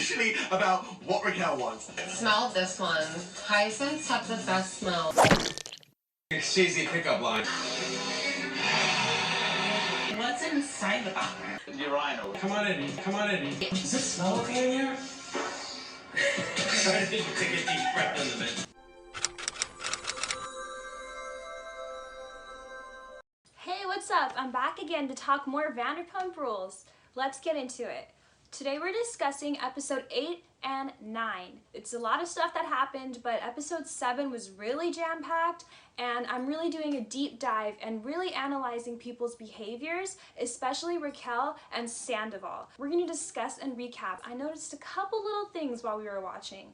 initially about what Raquel wants. Smell this one. Hyacinths have the best smell. Cheesy pickup line. What's inside the box? Urinal. Come on in. Come on in. Does it smell okay in here? Try to take a deep breath into it. Hey, what's up? I'm back again to talk more Vanderpump Rules. Let's get into it. Today we're discussing episode 8 and 9. It's a lot of stuff that happened, but episode 7 was really jam-packed, and I'm really doing a deep dive and really analyzing people's behaviors, especially Raquel and Sandoval. We're going to discuss and recap. I noticed a couple little things while we were watching.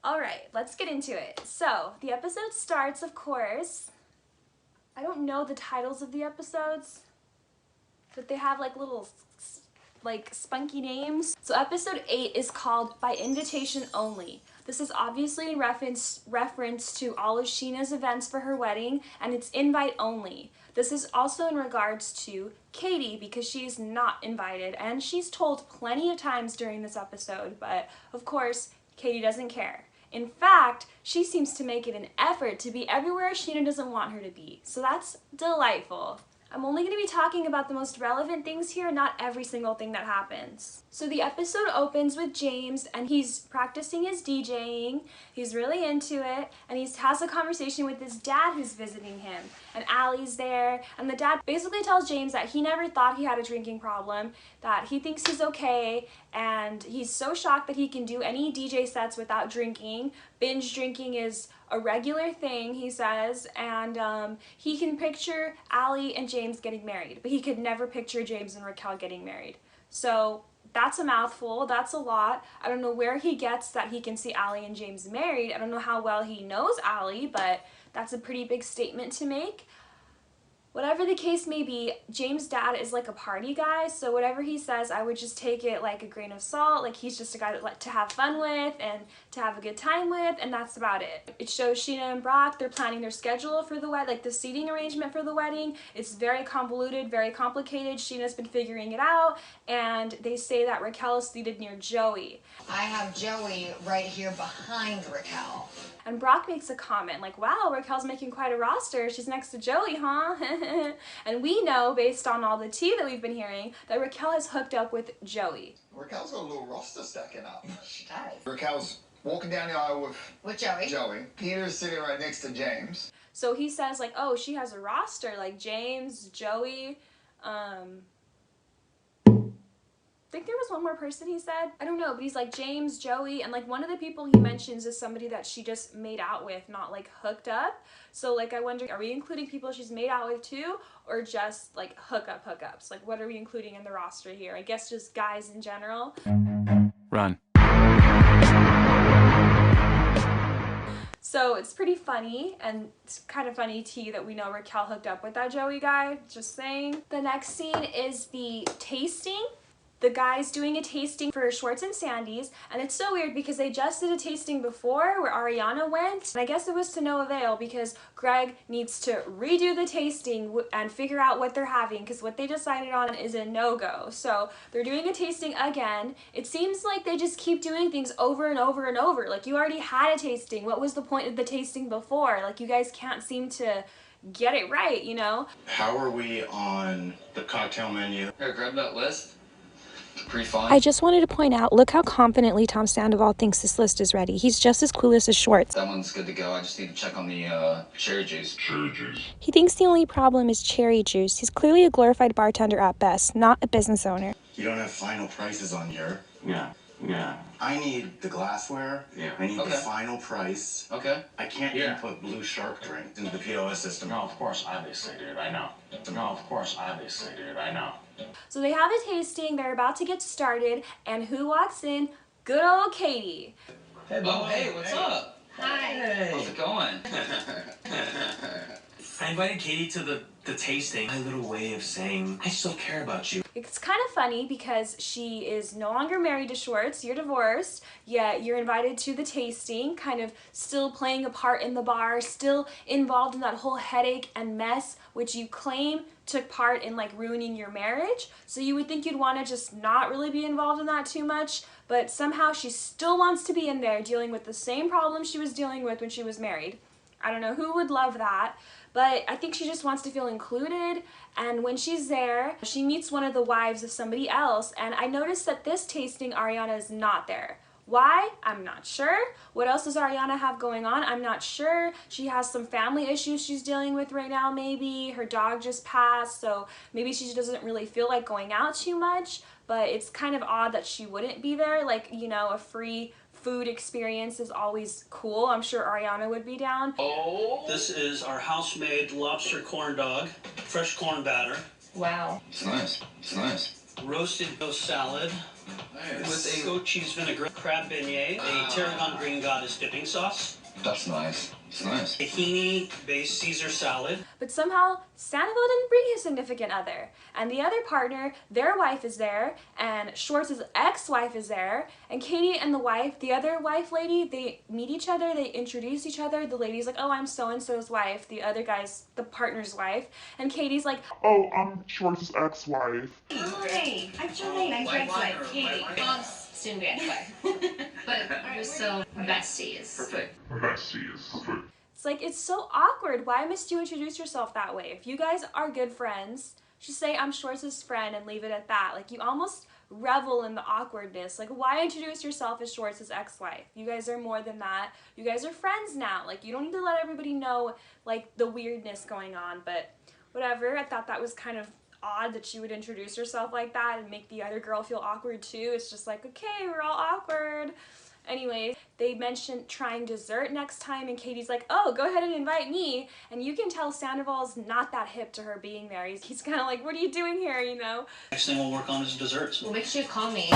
Alright, let's get into it. So, the episode starts, of course. I don't know the titles of the episodes, but they have like little spunky names. So episode 8 is called By Invitation Only. This is obviously in reference to all of Scheana's events for her wedding, and it's invite only. This is also in regards to Katie because she's not invited, and she's told plenty of times during this episode, but of course Katie doesn't care. In fact, she seems to make it an effort to be everywhere Scheana doesn't want her to be. So that's delightful. I'm only going to be talking about the most relevant things here, not every single thing that happens. So the episode opens with James, and he's practicing his DJing. He's really into it, and he has a conversation with his dad who's visiting him. And Allie's there, and the dad basically tells James that he never thought he had a drinking problem, that he thinks he's okay, and he's so shocked that he can do any DJ sets without drinking. Binge drinking is a regular thing, he says, and he can picture Allie and James getting married, but he could never picture James and Raquel getting married. So that's a mouthful, that's a lot. I don't know where he gets that he can see Allie and James married. I don't know how well he knows Allie, but that's a pretty big statement to make. Whatever the case may be, James' dad is like a party guy, so whatever he says, I would just take it like a grain of salt. Like, he's just a guy to have fun with and to have a good time with, and that's about it. It shows Scheana and Brock, they're planning their schedule for the wedding, like the seating arrangement for the wedding. It's very convoluted, very complicated. Scheana's been figuring it out, and they say that Raquel is seated near Joey. I have Joey right here behind Raquel. And Brock makes a comment like, wow, Raquel's making quite a roster. She's next to Joey, huh? And we know, based on all the tea that we've been hearing, that Raquel has hooked up with Joey. Raquel's got a little roster stacking up. She does. Raquel's walking down the aisle With Joey. Peter's sitting right next to James. So he says like, oh, she has a roster, like James, Joey, I think there was one more person he said. I don't know, but he's like James, Joey, and like one of the people he mentions is somebody that she just made out with, not like hooked up. So like I wonder, are we including people she's made out with too, or just like hookups? Like what are we including in the roster here? I guess just guys in general. Run. So it's pretty funny, and it's kind of funny too that we know Raquel hooked up with that Joey guy, just saying. The next scene is the tasting. The guy's doing a tasting for Schwartz and Sandy's, and it's so weird because they just did a tasting before where Ariana went, and I guess it was to no avail because Greg needs to redo the tasting and figure out what they're having, because what they decided on is a no-go. So they're doing a tasting again. It seems like they just keep doing things over and over and over. Like, you already had a tasting. What was the point of the tasting before? Like, you guys can't seem to get it right, you know? How are we on the cocktail menu? Here, grab that list. Pretty fun. I just wanted to point out, look how confidently Tom Sandoval thinks this list is ready. He's just as clueless as Schwartz. That one's good to go. I just need to check on the cherry juice. He thinks the only problem is cherry juice. He's clearly a glorified bartender at best, not a business owner. You don't have final prices on here. Yeah. I need the glassware. Yeah. I need Okay. the final price. Okay. I can't even put Blue Shark drinks into the POS system. No, of course, obviously, dude, I know. So they have a tasting, they're about to get started, and who walks in? Good old Katie. Hey, what's up? Hi. How's it going? I invited Katie to the tasting. My little way of saying, I still care about you. It's kind of funny because she is no longer married to Schwartz, you're divorced, yet you're invited to the tasting, kind of still playing a part in the bar, still involved in that whole headache and mess, which you claim took part in like ruining your marriage. So you would think you'd want to just not really be involved in that too much, but somehow she still wants to be in there dealing with the same problems she was dealing with when she was married. I don't know who would love that, but I think she just wants to feel included. And when she's there, she meets one of the wives of somebody else, and I noticed that this tasting Ariana is not there. Why? I'm not sure. What else does Ariana have going on? I'm not sure. She has some family issues she's dealing with right now, maybe. Her dog just passed, so maybe she doesn't really feel like going out too much, but it's kind of odd that she wouldn't be there. Like, you know, a free food experience is always cool. I'm sure Ariana would be down. Oh, this is our house-made lobster corn dog, fresh corn batter. Wow. It's nice. It's nice. Roasted ghost salad with a goat cheese vinaigrette, crab beignet, a tarragon green goddess dipping sauce. That's nice. It's nice. Tahini-based Caesar salad. But somehow, Sandoval didn't bring his significant other. And the other partner, their wife is there, and Schwartz's ex-wife is there, and Katie and the wife, the other wife lady, they meet each other, they introduce each other. The lady's like, oh, I'm so-and-so's wife. The other guy's the partner's wife. And Katie's like, oh, I'm Schwartz's ex-wife. Oh, hey, I'm Charmaine. I'm Greg's wife, Katie. Mom's soon be ex-wife. But we're still besties. Perfect. Besties. it's like, it's so awkward. Why must you introduce yourself that way? If you guys are good friends, just say, I'm Schwartz's friend and leave it at that. Like, you almost revel in the awkwardness. Like, why introduce yourself as Schwartz's ex-wife? You guys are more than that. You guys are friends now. Like, you don't need to let everybody know, like, the weirdness going on, but whatever. I thought that was kind of odd that she would introduce herself like that and make the other girl feel awkward too. It's just like, okay, we're all awkward. Anyway, they mentioned trying dessert next time, and Katie's like, oh, go ahead and invite me. And you can tell Sandoval's not that hip to her being there. He's kind of like, what are you doing here, you know? Next thing we'll work on is desserts. Well, make sure you call me.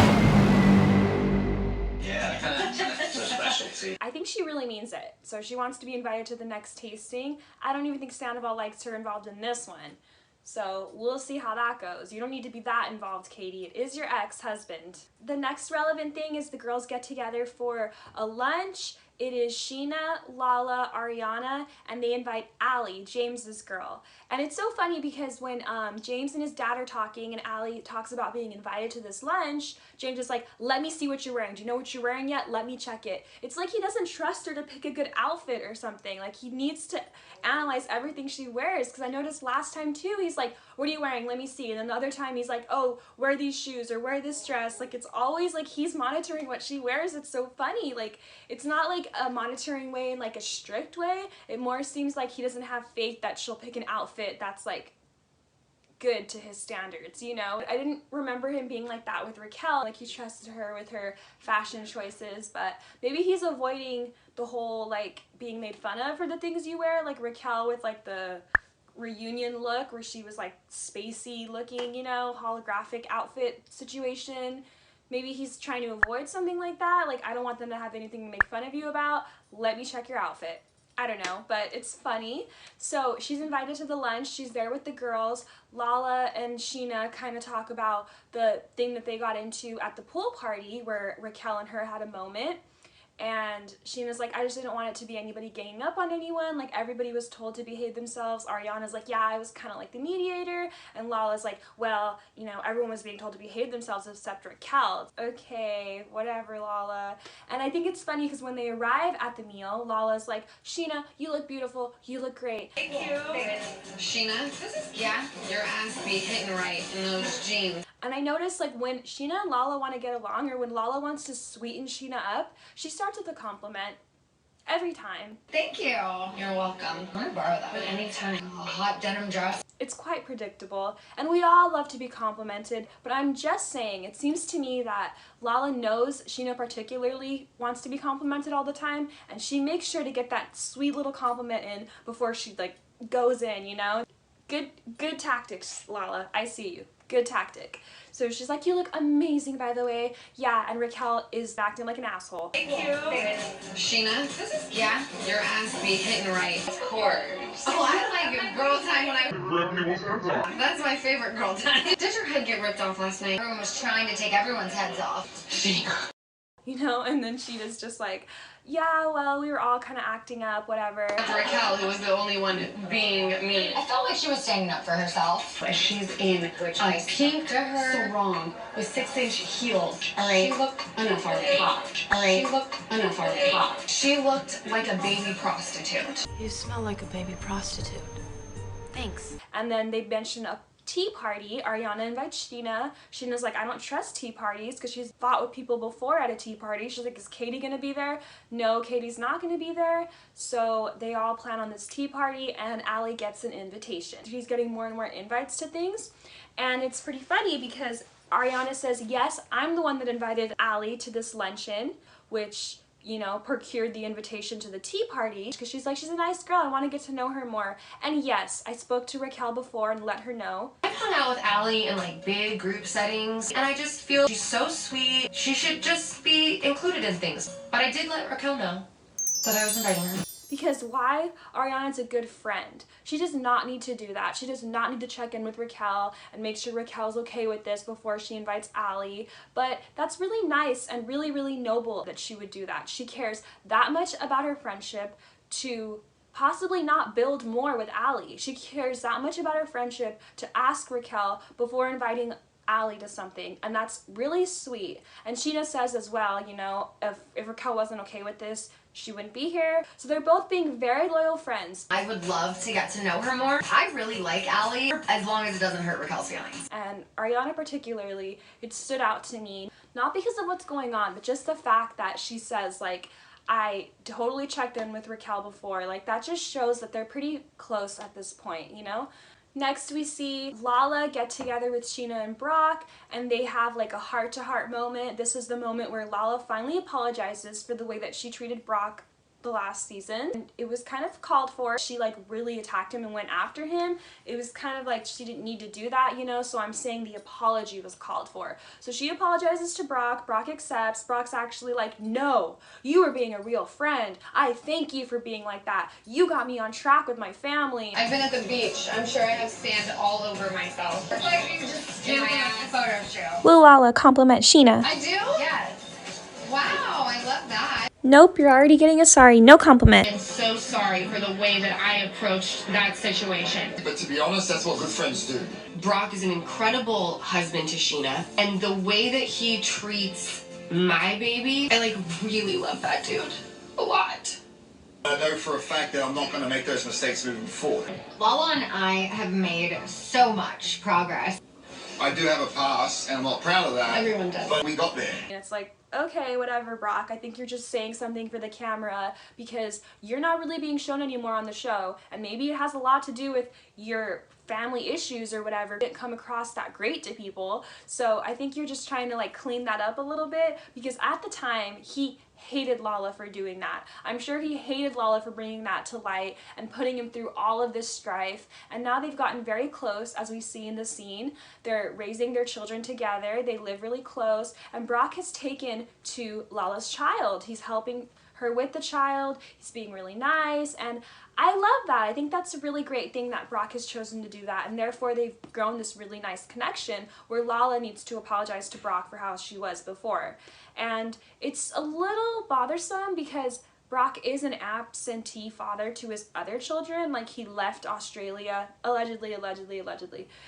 Yeah, it's a specialty. I think she really means it. So she wants to be invited to the next tasting. I don't even think Sandoval likes her involved in this one. So we'll see how that goes. You don't need to be that involved, Katie. It is your ex-husband. The next relevant thing is the girls get together for a lunch. It is Sheena, Lala, Ariana, and they invite Allie, James's girl. And it's so funny because when James and his dad are talking and Allie talks about being invited to this lunch, James is like, let me see what you're wearing. Do you know what you're wearing yet? Let me check it. It's like he doesn't trust her to pick a good outfit or something. Like, he needs to analyze everything she wears, because I noticed last time too, he's like, what are you wearing? Let me see. And then the other time he's like, oh, wear these shoes or wear this dress. Like, it's always like he's monitoring what she wears. It's so funny. Like, it's not like a monitoring way in like a strict way. It more seems like he doesn't have faith that she'll pick an outfit that's like good to his standards, you know? I didn't remember him being like that with Raquel. Like, he trusted her with her fashion choices, but maybe he's avoiding the whole like being made fun of for the things you wear, like Raquel with like the reunion look where she was like spacey looking, you know, holographic outfit situation. Maybe he's trying to avoid something like that. Like, I don't want them to have anything to make fun of you about. Let me check your outfit. I don't know, but it's funny. So she's invited to the lunch. She's there with the girls. Lala and Sheena kind of talk about the thing that they got into at the pool party where Raquel and her had a moment. And Sheena's like, I just didn't want it to be anybody ganging up on anyone. Like, everybody was told to behave themselves. Ariana's like, yeah, I was kind of like the mediator. And Lala's like, well, you know, everyone was being told to behave themselves except Raquel. Okay, whatever, Lala. And I think it's funny because when they arrive at the meal, Lala's like, Sheena, you look beautiful. You look great. Thank you. Sheena, yeah, your ass be hitting right in those jeans. And I noticed, like, when Sheena and Lala want to get along, or when Lala wants to sweeten Sheena up, she starts with a compliment. Every time. Thank you. You're welcome. I'm gonna borrow that anytime. A hot denim dress. It's quite predictable, and we all love to be complimented, but I'm just saying, it seems to me that Lala knows Sheena particularly wants to be complimented all the time, and she makes sure to get that sweet little compliment in before she, like, goes in, you know? Good tactics, Lala. I see you. Good tactic. So she's like, you look amazing, by the way. Yeah, and Raquel is acting like an asshole. Thank you. Sheena, yeah, your ass be hitting right. Of course. Oh, I like girl time when I... That's my favorite girl time. Did your head get ripped off last night? Everyone was trying to take everyone's heads off. you know? And then Sheena's just like, yeah, well, we were all kind of acting up, whatever. Raquel, who was the only one being mean. I felt like she was standing up for herself. She's in a pink sarong with 6-inch heels. All right. She looked enough already. All right. She looked enough already. She looked like a baby prostitute. You smell like a baby prostitute. Thanks. And then they mention a tea party. Ariana invites Sheena. Sheena's like, I don't trust tea parties because she's fought with people before at a tea party. She's like, is Katie gonna be there? No, Katie's not gonna be there. So they all plan on this tea party and Allie gets an invitation. She's getting more and more invites to things. And it's pretty funny because Ariana says, yes, I'm the one that invited Allie to this luncheon, which, you know, procured the invitation to the tea party because she's like, she's a nice girl, I want to get to know her more. And yes, I spoke to Raquel before and let her know. I've hung out with Allie in like big group settings and I just feel she's so sweet. She should just be included in things. But I did let Raquel know that I was inviting her. Because why? Ariana's a good friend. She does not need to do that. She does not need to check in with Raquel and make sure Raquel's okay with this before she invites Allie. But that's really nice and really, really noble that she would do that. She cares that much about her friendship to possibly not build more with Allie. She cares that much about her friendship to ask Raquel before inviting Allie to something, and that's really sweet. And Sheena says as well, you know, if Raquel wasn't okay with this, she wouldn't be here. So they're both being very loyal friends. I would love to get to know her more. I really like Allie, as long as it doesn't hurt Raquel's feelings. And Ariana particularly, it stood out to me, not because of what's going on, but just the fact that she says, like, I totally checked in with Raquel before. Like, that just shows that they're pretty close at this point, you know? Next, we see Lala get together with Sheena and Brock, and they have like a heart-to-heart moment. This is the moment where Lala finally apologizes for the way that she treated Brock the last season. And it was kind of called for. She like really attacked him and went after him. It was kind of like she didn't need to do that, you know, so I'm saying the apology was called for. So she apologizes to Brock. Brock accepts. Brock's actually like, no, you were being a real friend. I thank you for being like that. You got me on track with my family. I've been at the beach. I'm sure I have sand all over myself. It's like you just in my photo shoot. Will Lala compliment Sheena? I do? Yes. Wow, I love that. Nope, you're already getting a sorry, no compliment. I'm so sorry for the way that I approached that situation. But to be honest, that's what good friends do. Brock is an incredible husband to Sheena, and the way that he treats my baby, I like really love that dude a lot. I know for a fact that I'm not going to make those mistakes moving forward. Lala and I have made so much progress. I do have a past, and I'm not proud of that. Everyone does. But we got there. And it's like, okay, whatever, Brock. I think you're just saying something for the camera because you're not really being shown anymore on the show. And maybe it has a lot to do with your family issues or whatever. It didn't come across that great to people. So I think you're just trying to like clean that up a little bit because at the time, he hated Lala for doing that. I'm sure he hated Lala for bringing that to light and putting him through all of this strife. And now they've gotten very close, as we see in the scene. They're raising their children together. They live really close. And Brock has taken to Lala's child. He's helping her with the child. He's being really nice. And I love that. I think that's a really great thing that Brock has chosen to do that. And therefore, they've grown this really nice connection where Lala needs to apologize to Brock for how she was before. And it's a little bothersome because Brock is an absentee father to his other children. Like, he left Australia, allegedly.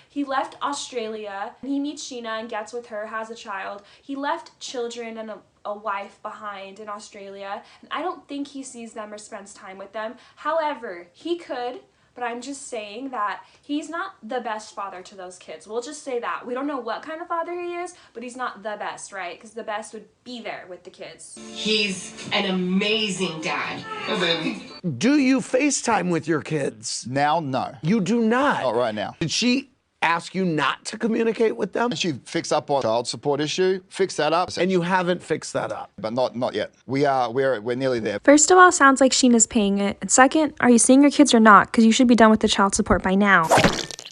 He left Australia, and he meets Sheena and gets with her, has a child. He left children and a wife behind in Australia, and I don't think he sees them or spends time with them. However, he could, but I'm just saying that he's not the best father to those kids. We'll just say that. We don't know what kind of father he is, but he's not the best, right? Because the best would be there with the kids. He's an amazing dad. Oh, baby. Do you FaceTime with your kids? Now, no. You do not? Not right now. Did she ask you not to communicate with them? She fixed up on child support issue, fix that up. And you haven't fixed that up? But not yet. We're nearly there. First of all, sounds like Sheena's paying it. And second, are you seeing your kids or not? Because you should be done with the child support by now.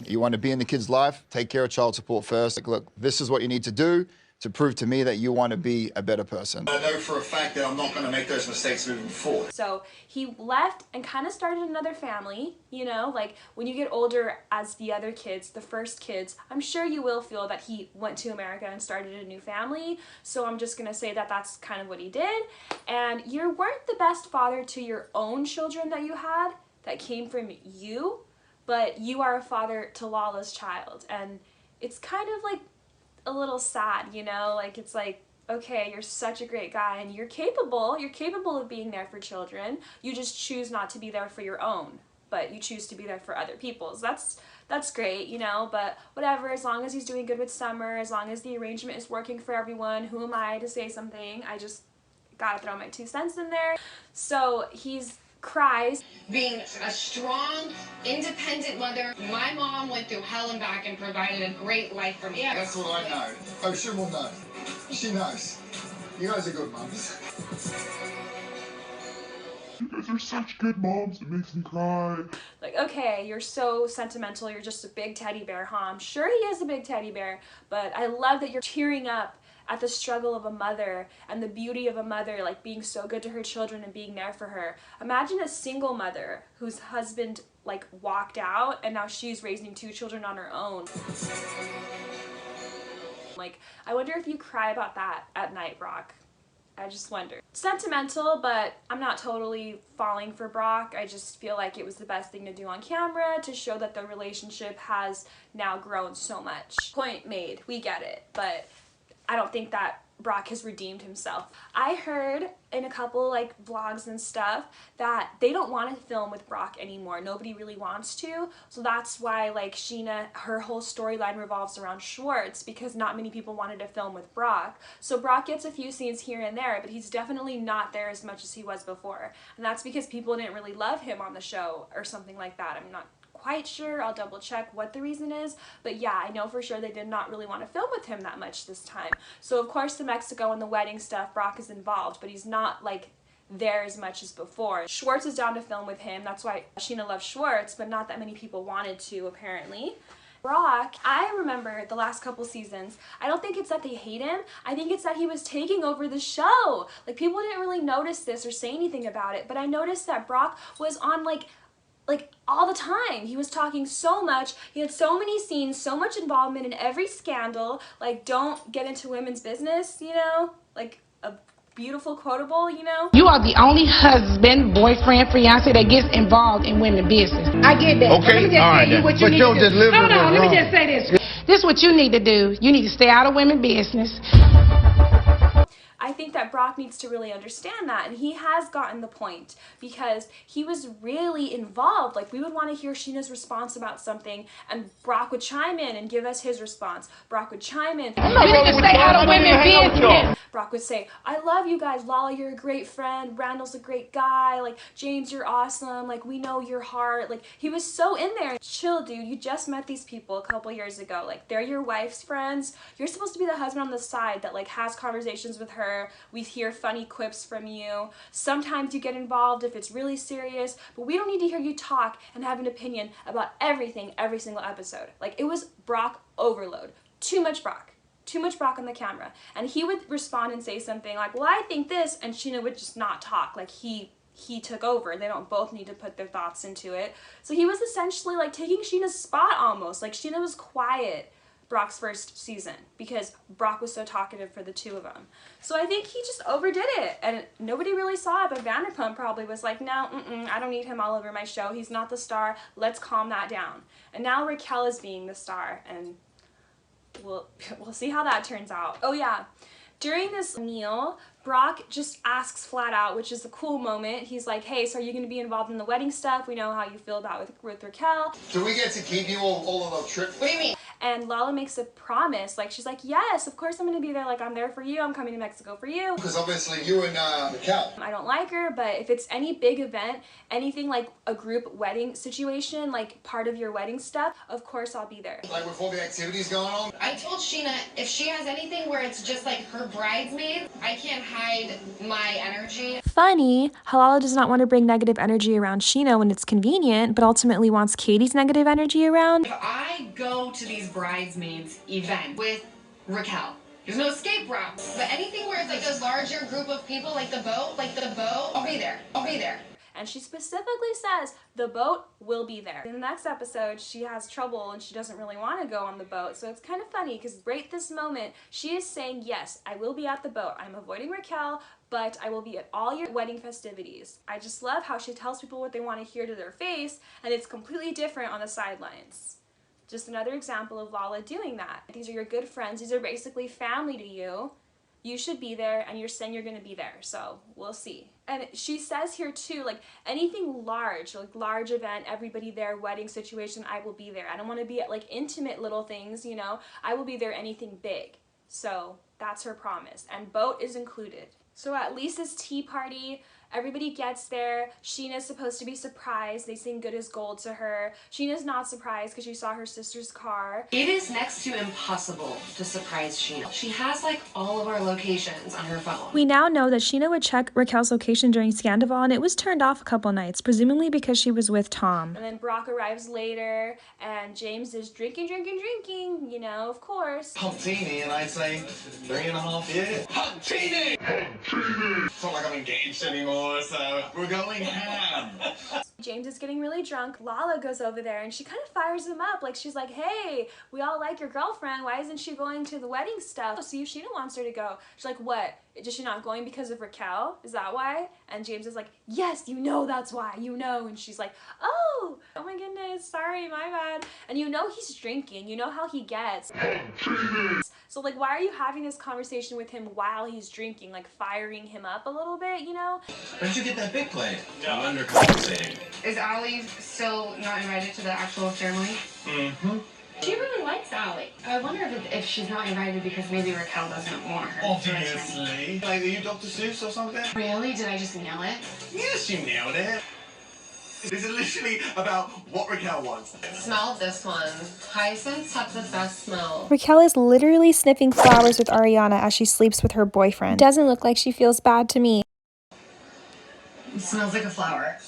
You want to be in the kid's life, take care of child support first. Like, look, this is what you need to do. to prove to me that you want to be a better person. I know for a fact that I'm not going to make those mistakes moving forward. So he left and kind of started another family, you know, like when you get older as the other kids, the first kids, I'm sure you will feel that he went to America and started a new family. So I'm just going to say that that's kind of what he did. And you weren't the best father to your own children that you had that came from you, but you are a father to Lala's child. And it's kind of like a little sad, you know, like it's like, okay, you're such a great guy and you're capable of being there for children. You just choose not to be there for your own, but you choose to be there for other people's. That's great, you know, but whatever, as long as he's doing good with Summer, as long as the arrangement is working for everyone, who am I to say something? I just gotta throw my 2 cents in there. So he's cries. Being a strong, independent mother, my mom went through hell and back and provided a great life for me. That's what I know. Oh, she will know. She knows. You guys are good mums. You guys are such good moms. It makes me cry. Like, okay, you're so sentimental. You're just a big teddy bear, huh? I'm sure he is a big teddy bear, but I love that you're tearing up at the struggle of a mother and the beauty of a mother, like being so good to her children and being there for her. Imagine a single mother whose husband like walked out and now she's raising 2 children on her own. Like, I wonder if you cry about that at night, Brock. I just wonder. Sentimental, but I'm not totally falling for Brock. I just feel like it was the best thing to do on camera to show that the relationship has now grown so much. Point made. We get it, but I don't think that Brock has redeemed himself. I heard in a couple like vlogs and stuff that they don't want to film with Brock anymore. Nobody really wants to. So that's why like Sheena, her whole storyline revolves around Schwartz because not many people wanted to film with Brock. So Brock gets a few scenes here and there, but he's definitely not there as much as he was before. And that's because people didn't really love him on the show or something like that. I'm not quite sure. I'll double check what the reason is, but yeah, I know for sure they did not really want to film with him that much this time. So of course the Mexico and the wedding stuff, Brock is involved, but he's not like there as much as before. Schwartz is down to film with him. That's why Sheena loves Schwartz, but not that many people wanted to apparently. Brock, I remember the last couple seasons, I don't think it's that they hate him, I think it's that he was taking over the show. Like people didn't really notice this or say anything about it, but I noticed that Brock was on like all the time. He was talking so much. He had so many scenes, so much involvement in every scandal. Like, don't get into women's business, you know? Like, a beautiful quotable, you know? You are the only husband, boyfriend, fiance that gets involved in women's business. I get that. Okay, let me just all right, tell you what you but need you're to do. delivering Hold on, it let me wrong. just say this. This is what you need to do. You need to stay out of women's business. I think that Brock needs to really understand that, and he has gotten the point because he was really involved. Like, we would want to hear Sheena's response about something, and Brock would chime in and give us his response. Brock would chime in. You need to stay out of women's business. Brock would say, I love you guys. Lala, you're a great friend. Randall's a great guy. Like, James, you're awesome. Like, we know your heart. Like, he was so in there. Chill, dude. You just met these people a couple years ago. Like, they're your wife's friends. You're supposed to be the husband on the side that, like, has conversations with her. We hear funny quips from you. Sometimes you get involved if it's really serious, but we don't need to hear you talk and have an opinion about everything every single episode. Like, it was Brock overload. Too much Brock. Too much Brock on the camera. And he would respond and say something like, well, I think this, and Sheena would just not talk. Like, he took over. They don't both need to put their thoughts into it. So he was essentially like taking Sheena's spot almost. Like, Sheena was quiet Brock's first season because Brock was so talkative for the two of them. So I think he just overdid it, and nobody really saw it, but Vanderpump probably was like, no, I don't need him all over my show. He's not the star. Let's calm that down. And now Raquel is being the star, and we'll see how that turns out. Oh yeah, during this meal, Brock just asks flat out, which is a cool moment. He's like, hey, so are you going to be involved in the wedding stuff? We know how you feel about with Raquel. Do we get to keep you all of our trip? What do you mean? And Lala makes a promise. Like, she's like, yes, of course I'm going to be there. Like, I'm there for you. I'm coming to Mexico for you. Because obviously you and Raquel. I don't like her, but if it's any big event, anything like a group wedding situation, like part of your wedding stuff, of course I'll be there. Like with all the activities going on? I told Sheena if she has anything where it's just like her bridesmaid, I can't hide my energy. Funny, Lala does not want to bring negative energy around Sheena when it's convenient, but ultimately wants Katie's negative energy around. If I go to these bridesmaids event with Raquel, There's no escape route. But anything where it's like a larger group of people, like the boat, I'll be there. I'll be there. And she specifically says the boat will be there. In the next episode, she has trouble and she doesn't really want to go on the boat. So it's kind of funny because right this moment, she is saying, yes, I will be at the boat. I'm avoiding Raquel, but I will be at all your wedding festivities. I just love how she tells people what they want to hear to their face, and it's completely different on the sidelines. Just another example of Lala doing that. These are your good friends. These are basically family to you. You should be there, and you're saying you're going to be there, so we'll see. And she says here too, like anything large, like large event, everybody there, wedding situation, I will be there. I don't want to be at like intimate little things, you know. I will be there anything big. So that's her promise, and boat is included. So at Lisa's tea party, everybody gets there. Sheena's supposed to be surprised. They sing Good as Gold to her. Sheena's not surprised because she saw her sister's car. It is next to impossible to surprise Sheena. She has like all of our locations on her phone. We now know that Sheena would check Raquel's location during Scandoval, and it was turned off a couple nights, presumably because she was with Tom. And then Brock arrives later, and James is drinking, you know, of course. Pumptini, and I'd say 3.5 years. Pumptini! It's not like I'm engaged anymore, so we're going ham. James is getting really drunk. Lala goes over there and she kind of fires him up. Like, she's like, hey, we all like your girlfriend. Why isn't she going to the wedding stuff? See if Sheena wants her to go. She's like, what? Is she not going because of Raquel? Is that why? And James is like, yes, you know that's why, you know. And she's like, oh my goodness, sorry, my bad. And you know he's drinking. You know how he gets. So, like, why are you having this conversation with him while he's drinking? Like, firing him up a little bit, you know? Where'd you get that big plate? I'm undercompensating. Is Allie still not invited to the actual ceremony? Mm-hmm. She really likes Allie. I wonder if she's not invited because maybe Raquel doesn't want her. Obviously. Like, are you Dr. Seuss or something? Really? Did I just nail it? Yes, you nailed it. This is literally about what Raquel wants. Smell this one. Hyacinths have the best smell. Raquel is literally sniffing flowers with Ariana as she sleeps with her boyfriend. Doesn't look like she feels bad to me. It smells like a flower.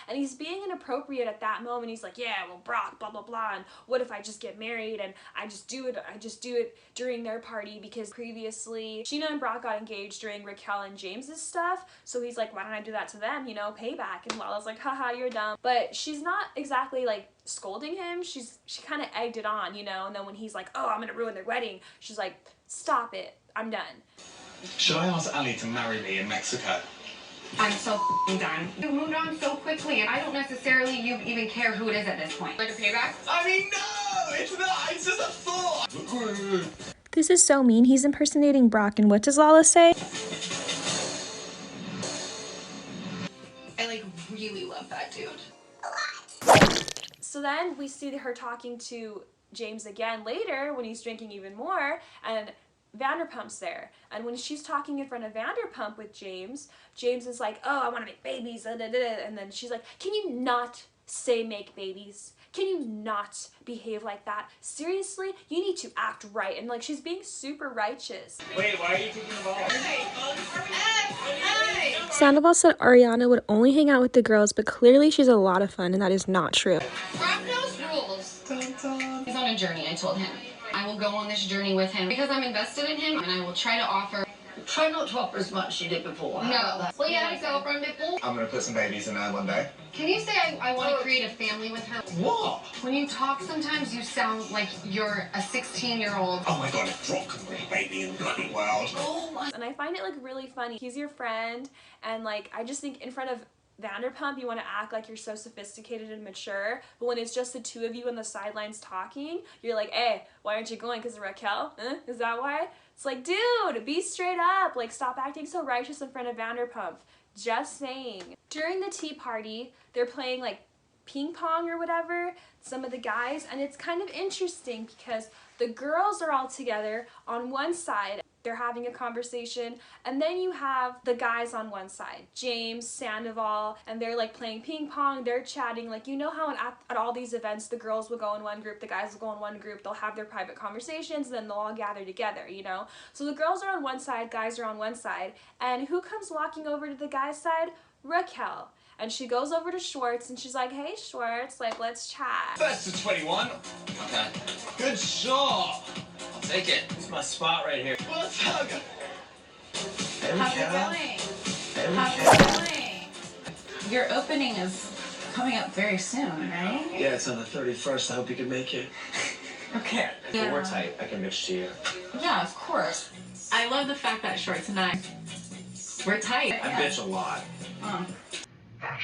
And he's being inappropriate at that moment. He's like, yeah, well, Brock, blah, blah, blah. And what if I just get married and I just do it during their party because previously Sheena and Brock got engaged during Raquel and James's stuff. So he's like, why don't I do that to them? You know, payback. And Lala's like, haha, you're dumb. But she's not exactly like scolding him. She kind of egged it on, you know. And then when he's like, oh, I'm going to ruin their wedding, she's like, stop it. I'm done. Should I ask Ali to marry me in Mexico? I'm so done. You moved on so quickly, and I don't necessarily even care who it is at this point. Like a payback? I mean, no! It's not! It's just a thought! This is so mean. He's impersonating Brock, and what does Lala say? I like really love that dude. So then we see her talking to James again later when he's drinking even more, and Vanderpump's there. And when she's talking in front of Vanderpump with James, James is like, oh, I want to make babies, and then she's like, can you not say make babies? Can you not behave like that? Seriously? You need to act right. And like, she's being super righteous. Wait, why are you taking the ball? Sandoval said Ariana would only hang out with the girls, but clearly she's a lot of fun, and that is not true. Brock knows rules. He's on a journey, I told him. I will go on this journey with him because I'm invested in him, and I will try to offer. Try not to offer as much as you did before. No. Well, you had a girlfriend before. I'm gonna put some babies in there one day. Can you say I want to create a family with her? What? When you talk, sometimes you sound like you're a 16-year-old. Oh my god, if Brock can bring a baby in the bloody world. And I find it like really funny. He's your friend, and like, I just think in front of Vanderpump, you want to act like you're so sophisticated and mature, but when it's just the two of you on the sidelines talking, you're like, hey, why aren't you going? Because of Raquel? Is that why? It's like, dude, be straight up. Like, stop acting so righteous in front of Vanderpump. Just saying. During the tea party, they're playing like ping pong or whatever, some of the guys, and it's kind of interesting because the girls are all together on one side. They're having a conversation, and then you have the guys on one side, James, Sandoval, and they're like playing ping pong, they're chatting. Like, you know how at all these events, the girls will go in one group, the guys will go in one group, they'll have their private conversations, and then they'll all gather together, you know? So the girls are on one side, guys are on one side, and who comes walking over to the guy's side? Raquel. And she goes over to Schwartz, and she's like, hey, Schwartz, like, let's chat. First to 21. Okay. Good shot. I'll take it. It's my spot right here. Well, Let's hug. Hey, How's Raquel. it going? Hey, How's it going? Your opening is coming up very soon, right? Yeah, it's on the 31st. I hope you can make it. Okay. Well, we're tight. I can bitch to you. Yeah, of course. I love the fact that Shorts and I, we're tight. I bitch a lot.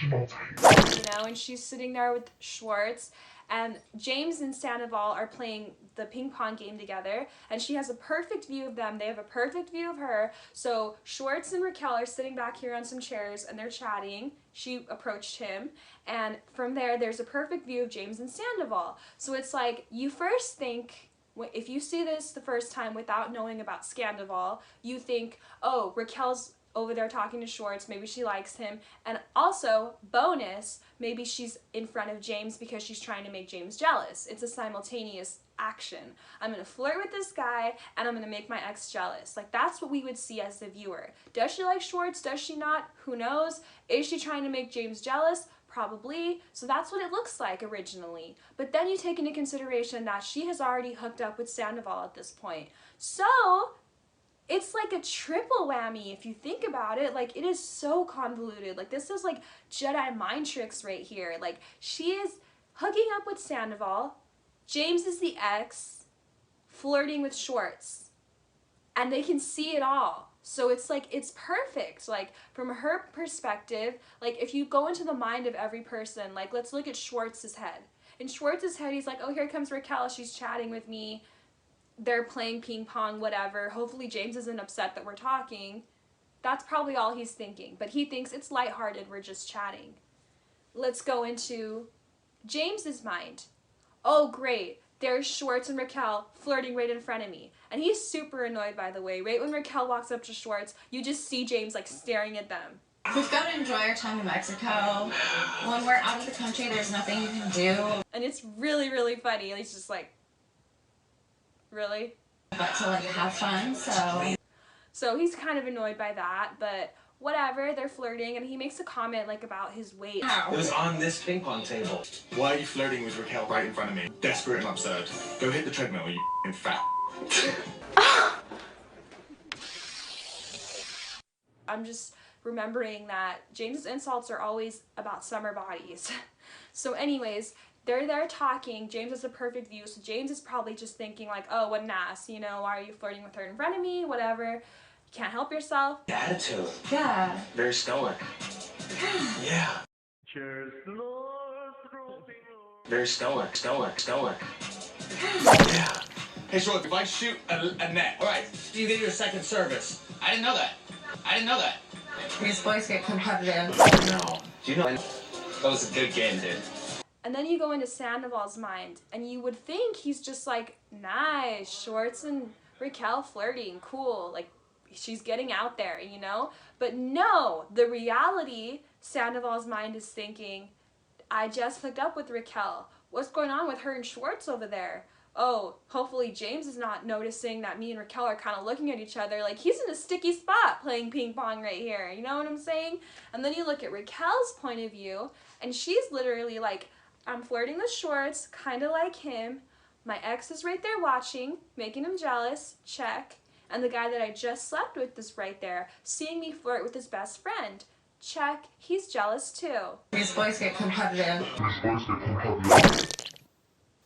You know, and she's sitting there with Schwartz, and James and Sandoval are playing the ping pong game together, and she has a perfect view of them. They have a perfect view of her. So Schwartz and Raquel are sitting back here on some chairs, and they're chatting. She approached him, and from there, there's a perfect view of James and Sandoval. So it's like, you first think, if you see this the first time without knowing about Scandoval, you think, oh, Raquel's over there talking to Schwartz, maybe she likes him, and also, bonus, maybe she's in front of James because she's trying to make James jealous. It's a simultaneous action. I'm gonna flirt with this guy, and I'm gonna make my ex jealous. Like, that's what we would see as the viewer. Does she like Schwartz? Does she not? Who knows? Is she trying to make James jealous? Probably. So that's what it looks like originally. But then you take into consideration that she has already hooked up with Sandoval at this point. So it's like a triple whammy if you think about it. Like, it is so convoluted. Like, this is like Jedi mind tricks right here. Like, she is hooking up with Sandoval, James is the ex, flirting with Schwartz, and they can see it all. So it's like, it's perfect. Like, from her perspective, like, if you go into the mind of every person, like, let's look at Schwartz's head. In Schwartz's head, he's like, oh, here comes Raquel, she's chatting with me, they're playing ping pong, whatever. Hopefully James isn't upset that we're talking. That's probably all he's thinking. But he thinks it's lighthearted, we're just chatting. Let's go into James's mind. Oh, great. There's Schwartz and Raquel flirting right in front of me. And he's super annoyed, by the way. Right when Raquel walks up to Schwartz, you just see James, like, staring at them. We've got to enjoy our time in Mexico. When we're out of the country, there's nothing you can do. And it's really, really funny. He's just like, really? But to, like, have fun, So he's kind of annoyed by that, but whatever, they're flirting, and he makes a comment, like, about his weight. It was on this ping pong table. Why are you flirting with Raquel right in front of me? Desperate and absurd. Go hit the treadmill, you f***ing fat. I'm just remembering that James's insults are always about summer bodies. So anyways, they're there talking. James has a perfect view, so James is probably just thinking like, oh, what an ass, you know, why are you flirting with her in front of me, whatever. You can't help yourself. Attitude. Yeah. Very stoic. Yeah. Cheers, Lord. Very stoic. Yeah. Hey, Short, if I shoot a net, All right, you get your second service. I didn't know that. These boys get competitive. No. Do you know? That was a good game, dude. And then you go into Sandoval's mind, and you would think he's just like, nice, Schwartz and Raquel flirting, cool, like, she's getting out there, you know? But no, the reality, Sandoval's mind is thinking, I just hooked up with Raquel. What's going on with her and Schwartz over there? Oh, hopefully James is not noticing that me and Raquel are kind of looking at each other like he's in a sticky spot playing ping pong right here. You know what I'm saying? And then you look at Raquel's point of view, and she's literally like, I'm flirting with Schwartz, kind of like him. My ex is right there watching, making him jealous, check. And the guy that I just slept with is right there, seeing me flirt with his best friend. Check, he's jealous too. These boys get competitive.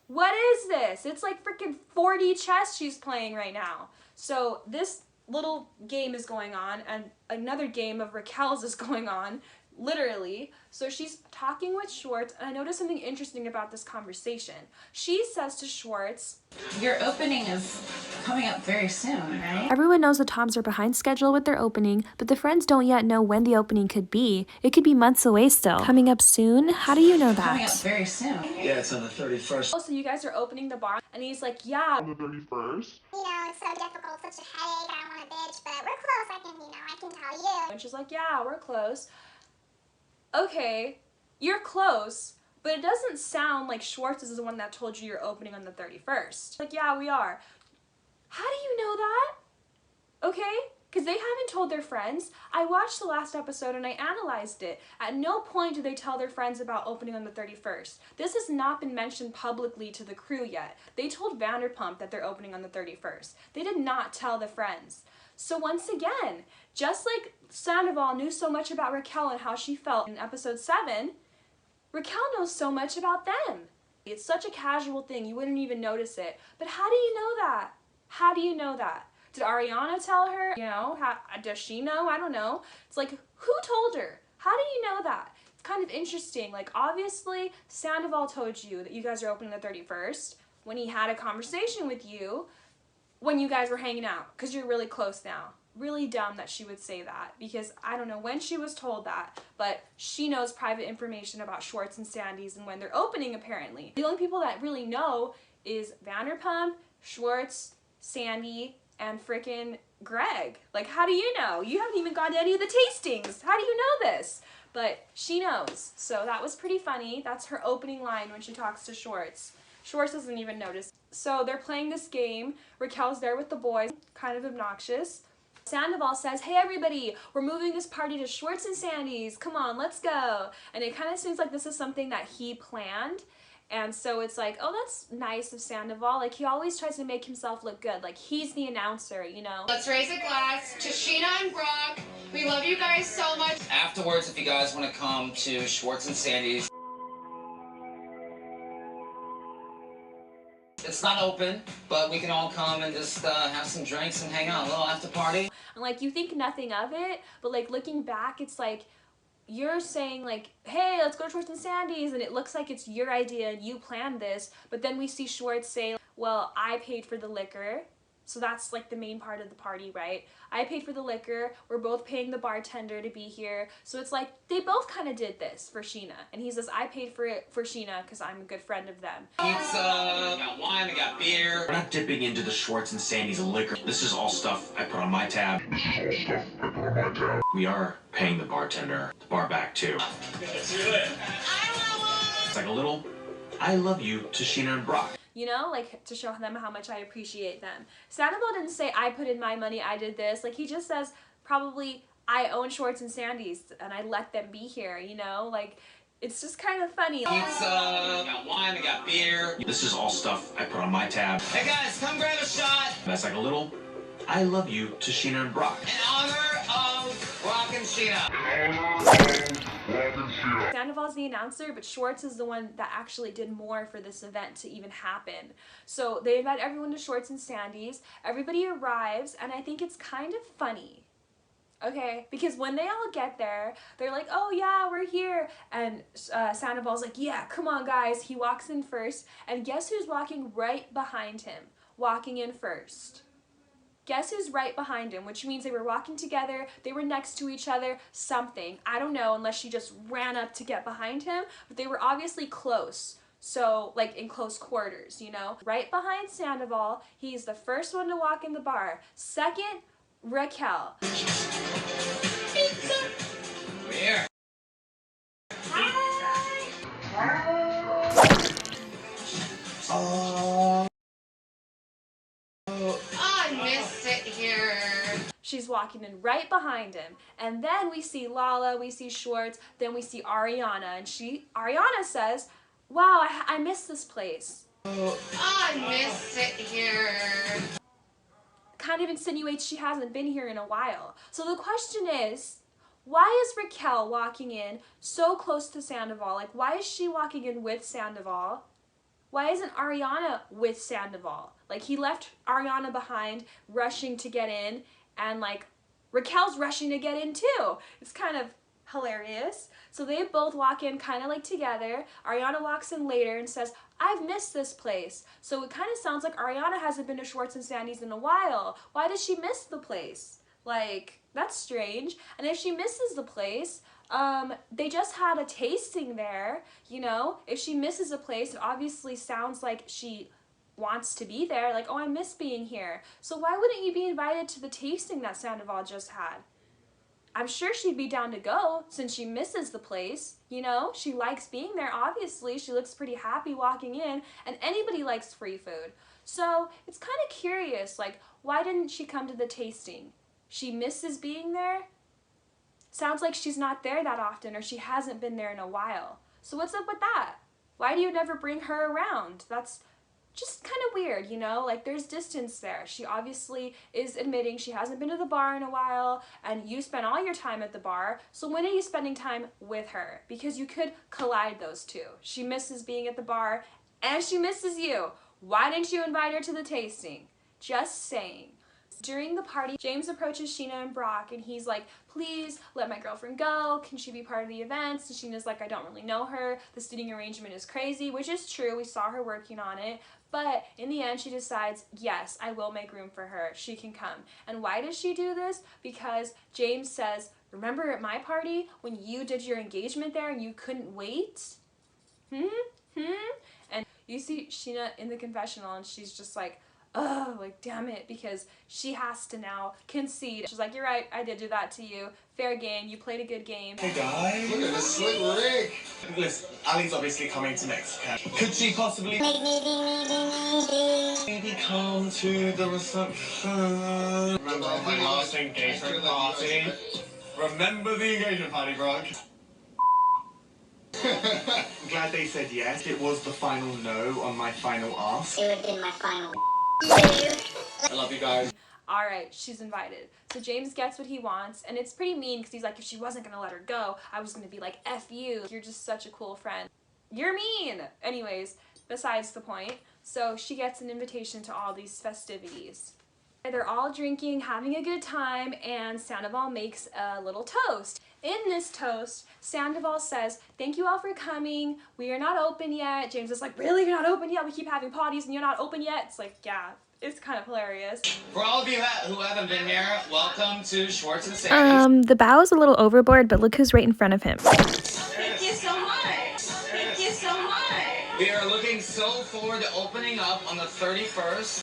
What is this? It's like freaking 4D chess she's playing right now. So this little game is going on, and another game of Raquel's is going on, literally. So she's talking with Schwartz, and I noticed something interesting about this conversation. She says to Schwartz, your opening is coming up very soon, right? Everyone knows the Toms are behind schedule with their opening, but the friends don't yet know when the opening could be. It could be months away still. Coming up soon? How do you know that? Coming up very soon. Yeah, it's on the 31st. oh, so you guys are opening the bar? And he's like, yeah. On the 31st? You know, it's so difficult, such a headache, I don't want to bitch, but we're close, I can tell you. And she's like, yeah, we're close. Okay, you're close, but it doesn't sound like Schwartz is the one that told you you're opening on the 31st. Like, yeah, we are. How do you know that? Okay? Because they haven't told their friends. I watched the last episode and I analyzed it. At no point do they tell their friends about opening on the 31st. This has not been mentioned publicly to the crew yet. They told Vanderpump that they're opening on the 31st. They did not tell the friends. So once again, just like Sandoval knew so much about Raquel and how she felt in episode 7, Raquel knows so much about them. It's such a casual thing, you wouldn't even notice it. But how do you know that? How do you know that? Did Ariana tell her? You know, does she know? I don't know. It's like, who told her? How do you know that? It's kind of interesting. Like, obviously, Sandoval told you that you guys are opening the 31st when he had a conversation with you when you guys were hanging out, because you're really close now. Really dumb that she would say that, because I don't know when she was told that, but she knows private information about Schwartz and Sandy's and when they're opening, apparently. The only people that really know is Vanderpump, Schwartz, Sandy, and frickin' Greg. Like, how do you know? You haven't even gone to any of the tastings. How do you know this? But she knows. So that was pretty funny. That's her opening line when she talks to Schwartz. Schwartz doesn't even notice. So they're playing this game. Raquel's there with the boys, kind of obnoxious. Sandoval says, hey everybody, we're moving this party to Schwartz and Sandy's. Come on, let's go. And it kind of seems like this is something that he planned. And so it's like, oh, that's nice of Sandoval. Like, he always tries to make himself look good. Like, he's the announcer, you know? Let's raise a glass to Sheena and Brock. We love you guys so much. Afterwards, if you guys want to come to Schwartz and Sandy's. It's not open, but we can all come and just have some drinks and hang out, a little after party. And like, you think nothing of it, but like looking back, it's like, you're saying like, hey, let's go to Schwartz and Sandy's, and it looks like it's your idea and you planned this, but then we see Schwartz say, well, I paid for the liquor. So that's like the main part of the party, right? I paid for the liquor, we're both paying the bartender to be here. So it's like, they both kind of did this for Sheena. And he says, I paid for it for Sheena because I'm a good friend of them. Pizza, we got wine, we got beer. We're not dipping into the Schwartz and Sandy's liquor. This is all stuff I put on my tab. We are paying the bartender, the bar back too. Let's do it. It's like a little, I love you to Sheena and Brock. You know, like, to show them how much I appreciate them. Sandoval didn't say, I put in my money, I did this. Like, he just says, probably, I own Schwartz and Sandy's, and I let them be here, you know? Like, it's just kind of funny. Pizza, we got wine, we got beer. This is all stuff I put on my tab. Hey guys, come grab a shot. That's like a little, I love you to Sheena and Brock. In honor of Brock and Sheena. Sandoval's the announcer, but Schwartz is the one that actually did more for this event to even happen. So they invite everyone to Schwartz and Sandy's. Everybody arrives, and I think it's kind of funny. Okay, because when they all get there, they're like, oh yeah, we're here. And Sandoval's like, yeah, come on guys. He walks in first, and guess who's walking right behind him? Walking in first. Guess who's right behind him, which means they were walking together, they were next to each other, something. I don't know, unless she just ran up to get behind him, but they were obviously close. So, like, in close quarters, you know? Right behind Sandoval, he's the first one to walk in the bar. Second, Raquel. Here. She's walking in right behind him. And then we see Lala, we see Schwartz, then we see Ariana. And Ariana says, wow, I miss this place. I miss it here. Kind of insinuates she hasn't been here in a while. So the question is, why is Raquel walking in so close to Sandoval? Like, why is she walking in with Sandoval? Why isn't Ariana with Sandoval? Like, he left Ariana behind, rushing to get in, and like, Raquel's rushing to get in too. It's kind of hilarious. So they both walk in kind of like together. Ariana walks in later and says, I've missed this place. So it kind of sounds like Ariana hasn't been to Schwartz and Sandy's in a while. Why does she miss the place? Like, that's strange. And if she misses the place, they just had a tasting there, you know? If she misses a place, it obviously sounds like she wants to be there, like, oh, I miss being here. So why wouldn't you be invited to the tasting that Sandoval just had? I'm sure she'd be down to go since she misses the place, you know? She likes being there, obviously. She looks pretty happy walking in, and anybody likes free food. So it's kind of curious, like, why didn't she come to the tasting? She misses being there? Sounds like she's not there that often, or she hasn't been there in a while. So what's up with that? Why do you never bring her around? That's just kind of weird, you know, like there's distance there. She obviously is admitting she hasn't been to the bar in a while, and you spend all your time at the bar, so when are you spending time with her? Because you could collide those two. She misses being at the bar and she misses you. Why didn't you invite her to the tasting? Just saying. During the party, James approaches Sheena and Brock and he's like, please let my girlfriend go. Can she be part of the events? And Sheena's like, I don't really know her. The seating arrangement is crazy, which is true. We saw her working on it. But in the end, she decides, yes, I will make room for her. She can come. And why does she do this? Because James says, remember at my party when you did your engagement there and you couldn't wait? And you see Sheena in the confessional and she's just like, oh, like, damn it, because she has to now concede. She's like, you're right, I did do that to you. Fair game, you played a good game. Hey guys. Look at this slick rig. Listen, Ali's obviously coming to Mexico. Could she possibly maybe come to the reception? Remember my last engagement party? Remember the engagement party, Brock? I'm glad they said yes. It was the final no on my final ask. It would have been my final. I love you guys. All right, she's invited. So James gets what he wants, and it's pretty mean because he's like, if she wasn't going to let her go, I was going to be like, F you. You're just such a cool friend. You're mean. Anyways, besides the point. So she gets an invitation to all these festivities. They're all drinking, having a good time, and Sandoval makes a little toast. In this toast, Sandoval says, thank you all for coming. We are not open yet. James is like, really? You're not open yet? We keep having parties and you're not open yet? It's like, yeah, it's kind of hilarious. For all of you who haven't been here, welcome to Schwartz and Sandy's. The bow is a little overboard, but look who's right in front of him. Thank you so much. Thank you so much. We are looking so forward to opening up on the 31st.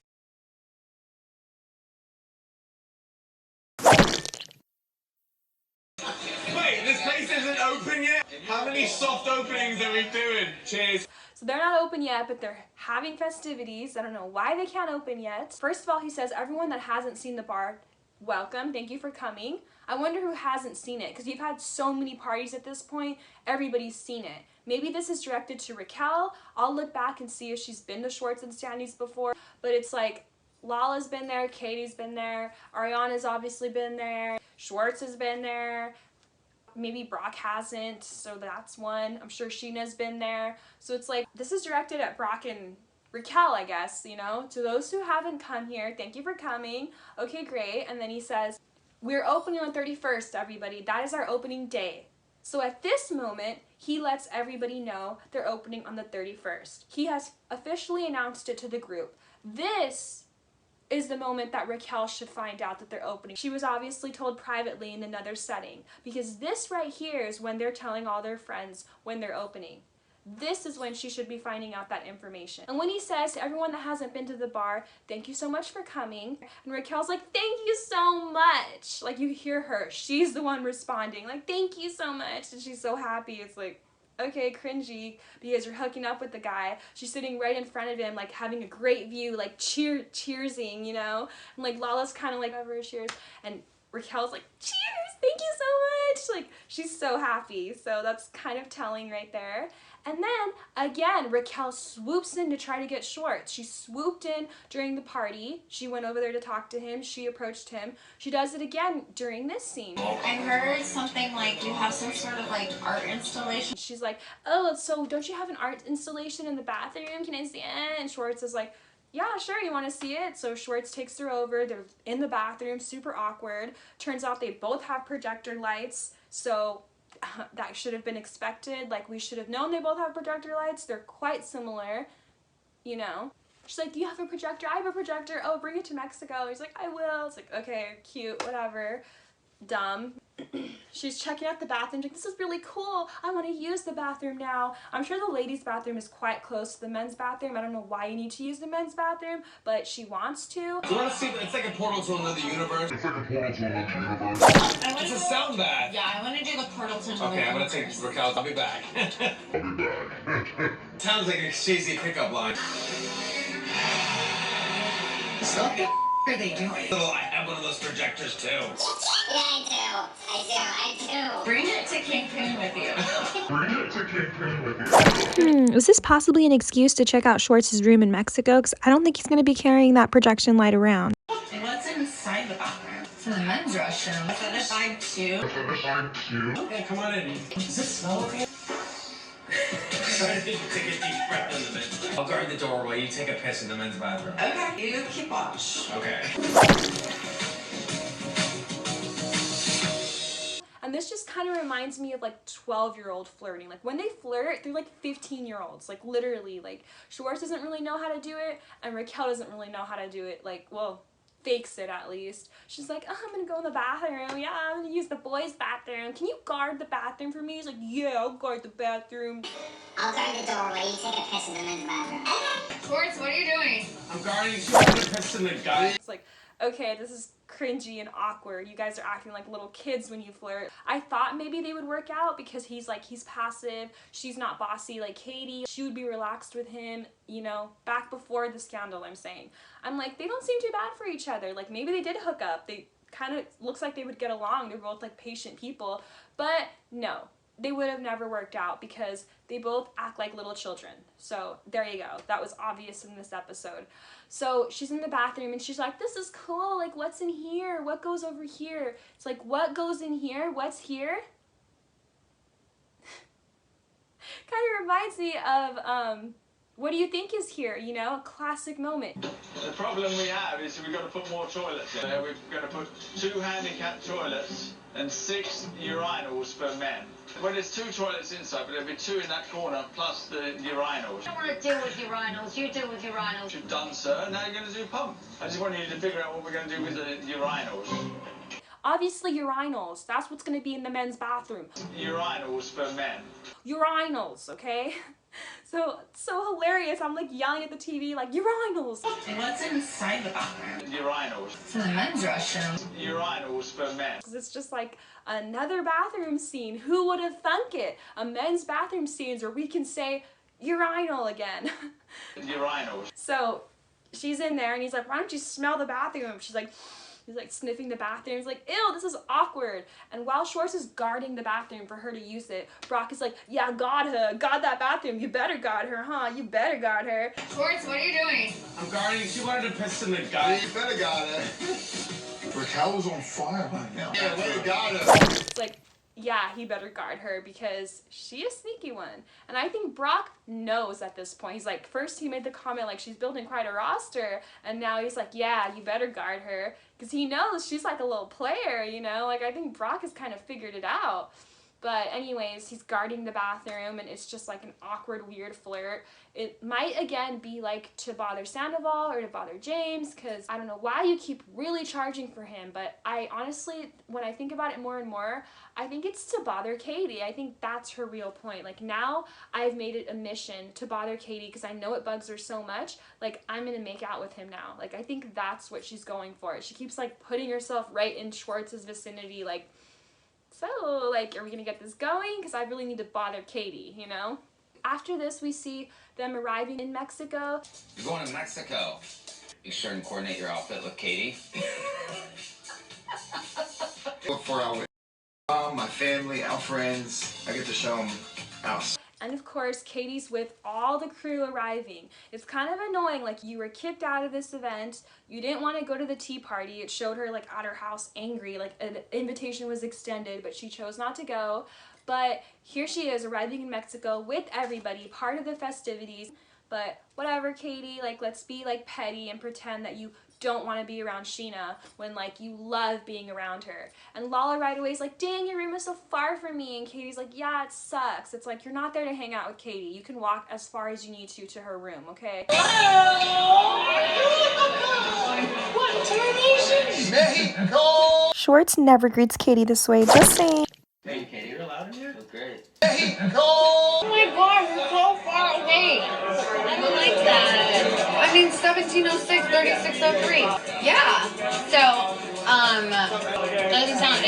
Wait, this place isn't open yet? How many soft openings are we doing? Cheers. So they're not open yet, but they're having festivities. I don't know why they can't open yet. First of all, he says, everyone that hasn't seen the bar, welcome. Thank you for coming. I wonder who hasn't seen it, because you've had so many parties at this point, everybody's seen it. Maybe this is directed to Raquel. I'll look back and see if she's been to Schwartz and Sandy's before, but it's like, Lala's been there, Katie's been there, Ariana's obviously been there, Schwartz has been there, maybe Brock hasn't, so that's one. I'm sure Sheena's been there. So it's like, this is directed at Brock and Raquel, I guess, you know? To those who haven't come here, thank you for coming. Okay, great. And then he says, we're opening on 31st, everybody. That is our opening day. So at this moment, he lets everybody know they're opening on the 31st. He has officially announced it to the group. This is the moment that Raquel should find out that they're opening. She was obviously told privately in another setting, because this right here is when they're telling all their friends when they're opening. This is when she should be finding out that information. And when he says to everyone that hasn't been to the bar, thank you so much for coming, and Raquel's like, thank you so much. Like, you hear her, she's the one responding, like, thank you so much, and she's so happy. It's like, okay, cringy, because you're hooking up with the guy. She's sitting right in front of him, like having a great view, like cheersing, you know? And like Lala's kind of like, over cheers, and Raquel's like, cheers, thank you so much. Like, she's so happy. So that's kind of telling right there. And then, again, Raquel swoops in to try to get Schwartz. She swooped in during the party. She went over there to talk to him. She approached him. She does it again during this scene. I heard something like, do you have some sort of like art installation? She's like, oh, so don't you have an art installation in the bathroom? Can I see it? And Schwartz is like, yeah, sure, you want to see it? So Schwartz takes her over. They're in the bathroom, super awkward. Turns out they both have projector lights, so that should have been expected. Like, we should have known they both have projector lights. They're quite similar, you know. She's like, do you have a projector? I have a projector. Oh, bring it to Mexico. He's like, I will. It's like, okay, cute, whatever. Dumb. She's checking out the bathroom, like, this is really cool. I want to use the bathroom now. I'm sure the ladies' bathroom is quite close to the men's bathroom. I don't know why you need to use the men's bathroom, but she wants to. You want to see? It's like a portal to another universe. It's like a portal to another universe. Does it sound bad? Yeah, I want to do the portal to another Okay, I'm gonna take Raquel. I'll be back. I'll be back. Sounds like a cheesy pickup line. Stop What are they doing? I have one of those projectors too. Yeah, I do. Bring it to Cancun with you. Is this possibly an excuse to check out Schwartz's room in Mexico? Because I don't think he's going to be carrying that projection light around. What's inside the bathroom? It's in the men's restroom. Is that a side too? Okay, come on in. Does this smell okay? Take a deep breath in the bed. I'll guard the door while you take a piss in the men's bathroom. Okay, you keep watch. Okay. And this just kind of reminds me of like 12-year-old flirting. Like when they flirt, they're like 15-year-olds. Like literally, like Schwartz doesn't really know how to do it, and Raquel doesn't really know how to do it. Like, well, fakes it at least. She's like, oh, I'm gonna go in the bathroom. Yeah, I'm gonna use the boys' bathroom. Can you guard the bathroom for me? He's like, yeah, I'll guard the bathroom. I'll guard the door while you take a piss in the men's bathroom. Schwartz, what are you doing? I'm guarding the piss in the guy. It's like, okay, this is cringy and awkward. You guys are acting like little kids when you flirt. I thought maybe they would work out because he's passive, she's not bossy like Katie. She would be relaxed with him, you know, back before the scandal, I'm saying. I'm like, they don't seem too bad for each other. Like maybe they did hook up. They kind of looks like they would get along. They're both like patient people, but no. They would have never worked out because they both act like little children. So there you go. That was obvious in this episode. So she's in the bathroom and she's like, this is cool. Like, what's in here? What goes over here? It's like, what goes in here? What's here? Kind of reminds me of, what do you think is here? You know, a classic moment. The problem we have is we've got to put more toilets in. We're going to put 2 handicapped toilets and 6 urinals for men. Well, there's 2 toilets inside, but there'll be 2 in that corner, plus the urinals. I don't want to deal with urinals. You deal with urinals. You've done, sir. Now you're going to do pump. I just wanted you to figure out what we're going to do with the urinals. Obviously urinals. That's what's going to be in the men's bathroom. Urinals for men. Urinals, okay? So hilarious. I'm like yelling at the TV like, urinals. What's inside the bathroom? Urinals. It's in the men's restroom. Urinals for men. It's just like another bathroom scene. Who would have thunk it? A men's bathroom scenes where we can say urinal again. Urinals. So she's in there and he's like, why don't you smell the bathroom? She's like, he's like sniffing the bathroom. He's like, ew, this is awkward. And while Schwartz is guarding the bathroom for her to use it, Brock is like, yeah, guard her. Guard that bathroom. You better guard her, huh? You better guard her. Schwartz, what are you doing? I'm guarding. She wanted to piss in the guy. You better guard her. Raquel's on fire right now. Yeah, way to guard her. It's like, yeah, he better guard her because she is sneaky one. And I think Brock knows at this point. He's like, first he made the comment like she's building quite a roster, and now he's like, yeah, you better guard her, because he knows she's like a little player, you know? Like, I think Brock has kind of figured it out. But anyways, he's guarding the bathroom and it's just like an awkward, weird flirt. It might again be like to bother Sandoval or to bother James, because I don't know why you keep really charging for him, but I honestly, when I think about it more and more, I think it's to bother Katie. I think that's her real point. Like now I've made it a mission to bother Katie because I know it bugs her so much. Like I'm gonna make out with him now. Like I think that's what she's going for. She keeps like putting herself right in Schwartz's vicinity, like, so, like, are we gonna get this going? Because I really need to bother Katie, you know? After this, we see them arriving in Mexico. You're going to Mexico. Be sure and coordinate your outfit with Katie. For my family, our friends, I get to show them us. And of course, Katie's with all the crew arriving. It's kind of annoying, like you were kicked out of this event, you didn't want to go to the tea party, it showed her like at her house angry, like an invitation was extended, but she chose not to go. But here she is arriving in Mexico with everybody, part of the festivities. But whatever, Katie, like let's be like petty and pretend that you don't want to be around Sheena when like you love being around her. And Lala right away is like, dang, your room is so far from me. And Katie's like, yeah, it sucks. It's like, you're not there to hang out with Katie. You can walk as far as you need to her room, okay? What termination? Mexico! Schwartz never greets Katie this way, just saying. Hey, Katie, you're allowed in here? That's great. Mexico! Oh my god, you're so far away. I don't like that. I mean, 1706, 3603. Yeah. So, doesn't sound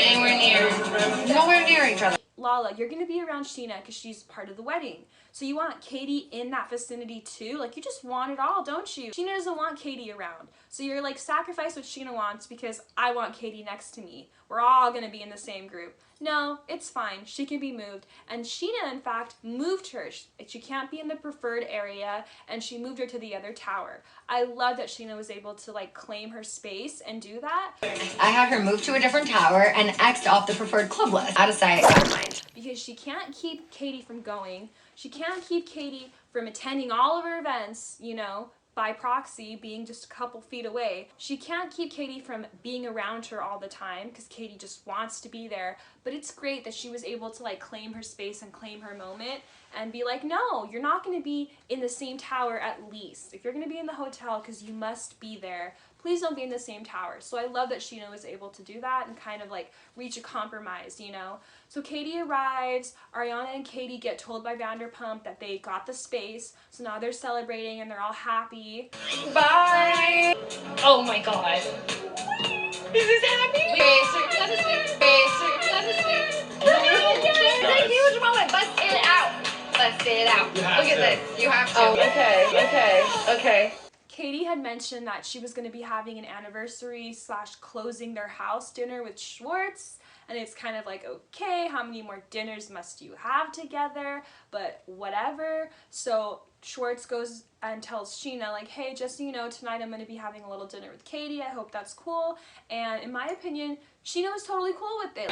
nowhere near each other. Lala, you're gonna be around Sheena because she's part of the wedding. So you want Katie in that vicinity too? Like, you just want it all, don't you? Sheena doesn't want Katie around. So you're like, sacrifice what Sheena wants because I want Katie next to me. We're all gonna be in the same group. No, it's fine. She can be moved. And Sheena, in fact, moved her. She can't be in the preferred area, and she moved her to the other tower. I love that Sheena was able to like claim her space and do that. I had her move to a different tower and X'd off the preferred club list. Out of sight, out of mind. Because she can't keep Katie from going. She can't keep Katie from attending all of her events, you know, by proxy, being just a couple feet away. She can't keep Katie from being around her all the time because Katie just wants to be there. But it's great that she was able to like claim her space and claim her moment and be like, no, you're not going to be in the same tower at least. If you're going to be in the hotel because you must be there, please don't be in the same tower. So I love that Sheena was able to do that and kind of like reach a compromise, you know? So Katie arrives, Ariana and Katie get told by Vanderpump that they got the space, so now they're celebrating and they're all happy. Bye! Oh my god. Is this happy? Let us see. It's a huge moment. Bust it out. Bust it out. Look at this. You have to. Oh, okay. Katie had mentioned that she was going to be having an anniversary / closing their house dinner with Schwartz. And it's kind of like, okay, how many more dinners must you have together? But whatever. So Schwartz goes and tells Sheena, like, hey, just so you know, tonight I'm going to be having a little dinner with Katie. I hope that's cool. And in my opinion, Sheena was totally cool with it.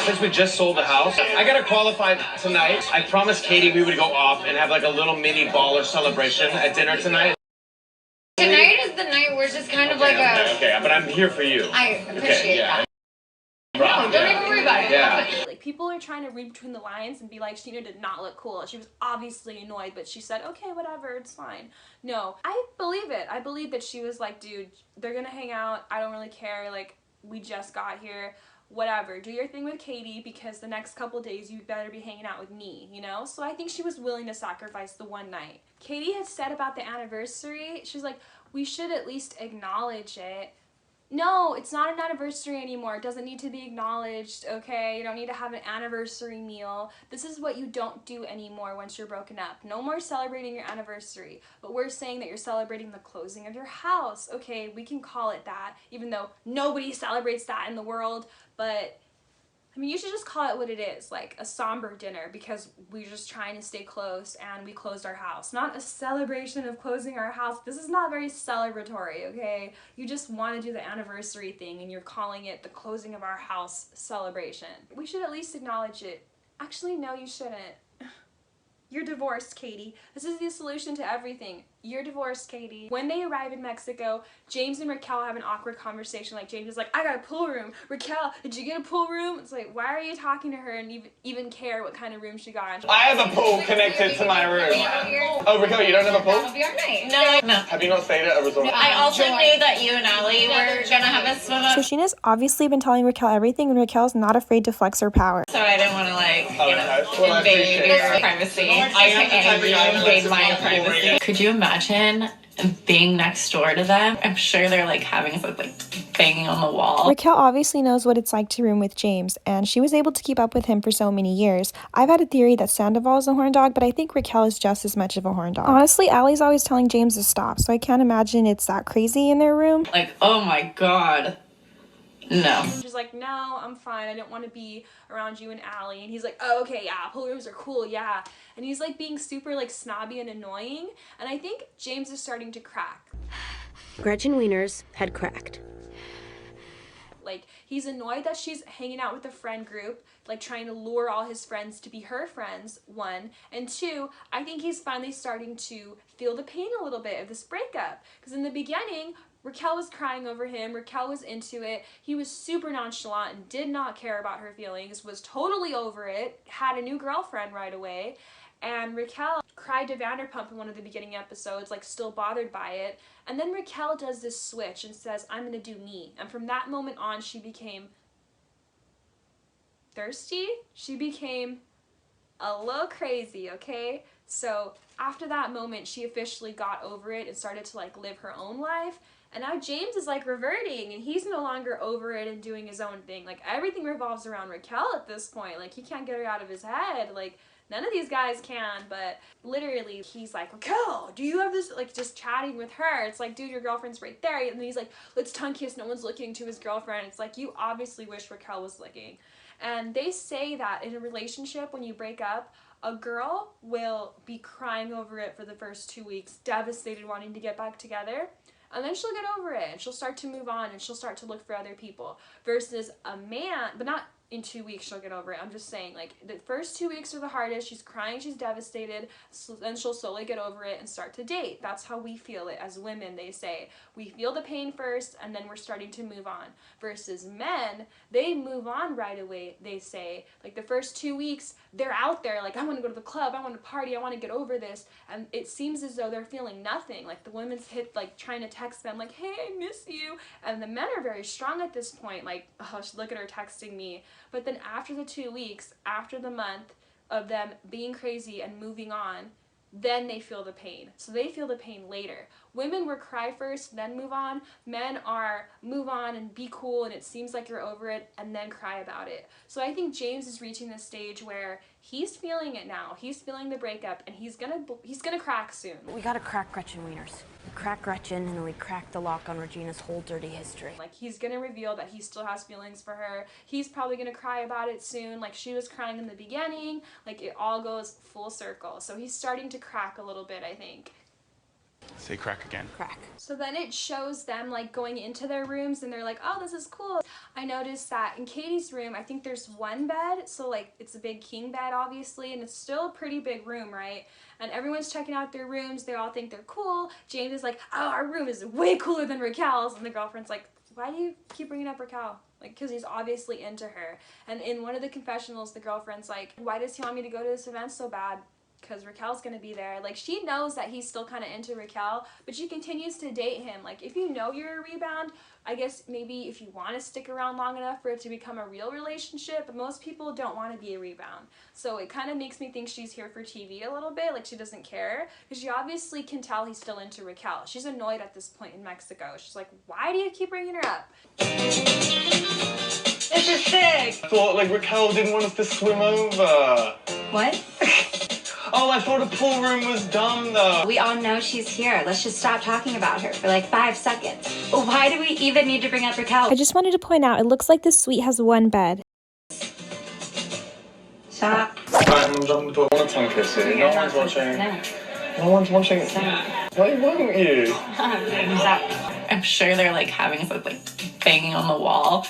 Since we just sold the house, I got to qualify tonight. I promised Katie we would go off and have like a little mini baller celebration at dinner tonight. Tonight is the night we're just kind of like Okay, but I'm here for you. I appreciate that. No, don't even worry about it. Yeah. Like, people are trying to read between the lines and be like, Sheena did not look cool. She was obviously annoyed, but she said, okay, whatever, it's fine. No, I believe it. I believe that she was like, dude, they're gonna hang out. I don't really care. Like, we just got here. Whatever, do your thing with Katie because the next couple days you better be hanging out with me, you know? So I think she was willing to sacrifice the one night. Katie had said about the anniversary, she's like, we should at least acknowledge it. No, it's not an anniversary anymore. It doesn't need to be acknowledged, okay? You don't need to have an anniversary meal. This is what you don't do anymore once you're broken up. No more celebrating your anniversary. But we're saying that you're celebrating the closing of your house. Okay, we can call it that, even though nobody celebrates that in the world. But I mean, you should just call it what it is, like a somber dinner, because we're just trying to stay close and we closed our house. Not a celebration of closing our house. This is not very celebratory, okay? You just want to do the anniversary thing and you're calling it the closing of our house celebration. We should at least acknowledge it. Actually, no, you shouldn't. You're divorced, Katie. This is the solution to everything. You're divorced, Katie. When they arrive in Mexico, James and Raquel have an awkward conversation. Like, James is like, I got a pool room. Raquel, did you get a pool room? It's like, why are you talking to her and even care what kind of room she got? I have a pool connected to my room. Oh, Raquel, you don't have a pool? That'll be our night. No. Have you not stayed at a resort? I also knew that you and Ali were gonna have a swim up. So Sheena's obviously been telling Raquel everything, and Raquel's not afraid to flex her power. So I didn't want to Well, invade your privacy. I am the type of guy who Invade my privacy. Could you imagine being next door to them? I'm sure they're like having a like banging on the wall. Raquel obviously knows what it's like to room with James, and she was able to keep up with him for so many years. I've had a theory that Sandoval is a horn dog, but I think Raquel is just as much of a horn dog. Honestly, Allie's always telling James to stop, so I can't imagine it's that crazy in their room. Like, oh my god. No. She's like, no, I'm fine. I didn't want to be around you and Allie. And he's like, oh, okay, yeah, pool rooms are cool, yeah. And he's like being super like snobby and annoying. And I think James is starting to crack. Gretchen Wieners had cracked. Like, he's annoyed that she's hanging out with a friend group, like trying to lure all his friends to be her friends, one. And two, I think he's finally starting to feel the pain a little bit of this breakup. Because in the beginning, Raquel was crying over him, Raquel was into it, he was super nonchalant and did not care about her feelings, was totally over it, had a new girlfriend right away, and Raquel cried to Vanderpump in one of the beginning episodes, like still bothered by it, and then Raquel does this switch and says, I'm gonna do me, and from that moment on she became thirsty, she became a little crazy, okay? So after that moment, she officially got over it and started to like live her own life. And now James is like reverting, and he's no longer over it and doing his own thing. Like everything revolves around Raquel at this point. Like he can't get her out of his head. Like none of these guys can, but literally he's like, Raquel, do you have this, like just chatting with her. It's like, dude, your girlfriend's right there. And then he's like, let's tongue kiss, no one's looking, to his girlfriend. It's like, you obviously wish Raquel was looking. And they say that in a relationship, when you break up, a girl will be crying over it for the first 2 weeks, devastated, wanting to get back together. And then she'll get over it and she'll start to move on and she'll start to look for other people. Versus a man, but not in 2 weeks she'll get over it. I'm just saying, like, the first 2 weeks are the hardest. She's crying, she's devastated, so then she'll slowly get over it and start to date. That's how we feel it as women, they say. We feel the pain first and then we're starting to move on. Versus men, they move on right away, they say. Like the first 2 weeks, they're out there, like, I want to go to the club, I want to party, I want to get over this. And it seems as though they're feeling nothing. Like the women's hit, like trying to text them, like, hey, I miss you. And the men are very strong at this point, like, oh, look at her texting me. But then after the 2 weeks, after the month of them being crazy and moving on, then they feel the pain. So they feel the pain later. Women were cry first, then move on. Men are move on and be cool and it seems like you're over it and then cry about it. So I think James is reaching the stage where he's feeling it now. He's feeling the breakup and he's gonna crack soon. We gotta crack Gretchen Wieners. We crack Gretchen and then we crack the lock on Regina's whole dirty history. Like he's gonna reveal that he still has feelings for her. He's probably gonna cry about it soon. Like she was crying in the beginning. Like it all goes full circle. So he's starting to crack a little bit, I think. Say crack again. Crack. So then it shows them like going into their rooms and they're like, oh, this is cool. I noticed that in Katie's room, I think there's one bed. So like it's a big king bed, obviously, and it's still a pretty big room, right? And everyone's checking out their rooms. They all think they're cool. James is like, oh, our room is way cooler than Raquel's. And the girlfriend's like, why do you keep bringing up Raquel? Like, because he's obviously into her. And in one of the confessionals, the girlfriend's like, why does he want me to go to this event so bad? Because Raquel's gonna be there. Like, she knows that he's still kind of into Raquel, but she continues to date him. Like, if you know you're a rebound, I guess maybe if you want to stick around long enough for it to become a real relationship, but most people don't want to be a rebound. So it kind of makes me think she's here for TV a little bit, like she doesn't care, because she obviously can tell he's still into Raquel. She's annoyed at this point in Mexico. She's like, why do you keep bringing her up? This is sick! I thought, like, Raquel didn't want us to swim over. What? Oh, I thought a pool room was dumb, though. We all know she's here. Let's just stop talking about her for like 5 seconds. Why do we even need to bring up Raquel? I just wanted to point out, it looks like this suite has one bed. Stop. I'm jumping the door. I want to tongue kiss you. No one's watching. No. No one's watching. Why won't you? I'm sure they're like having fun, like banging on the wall.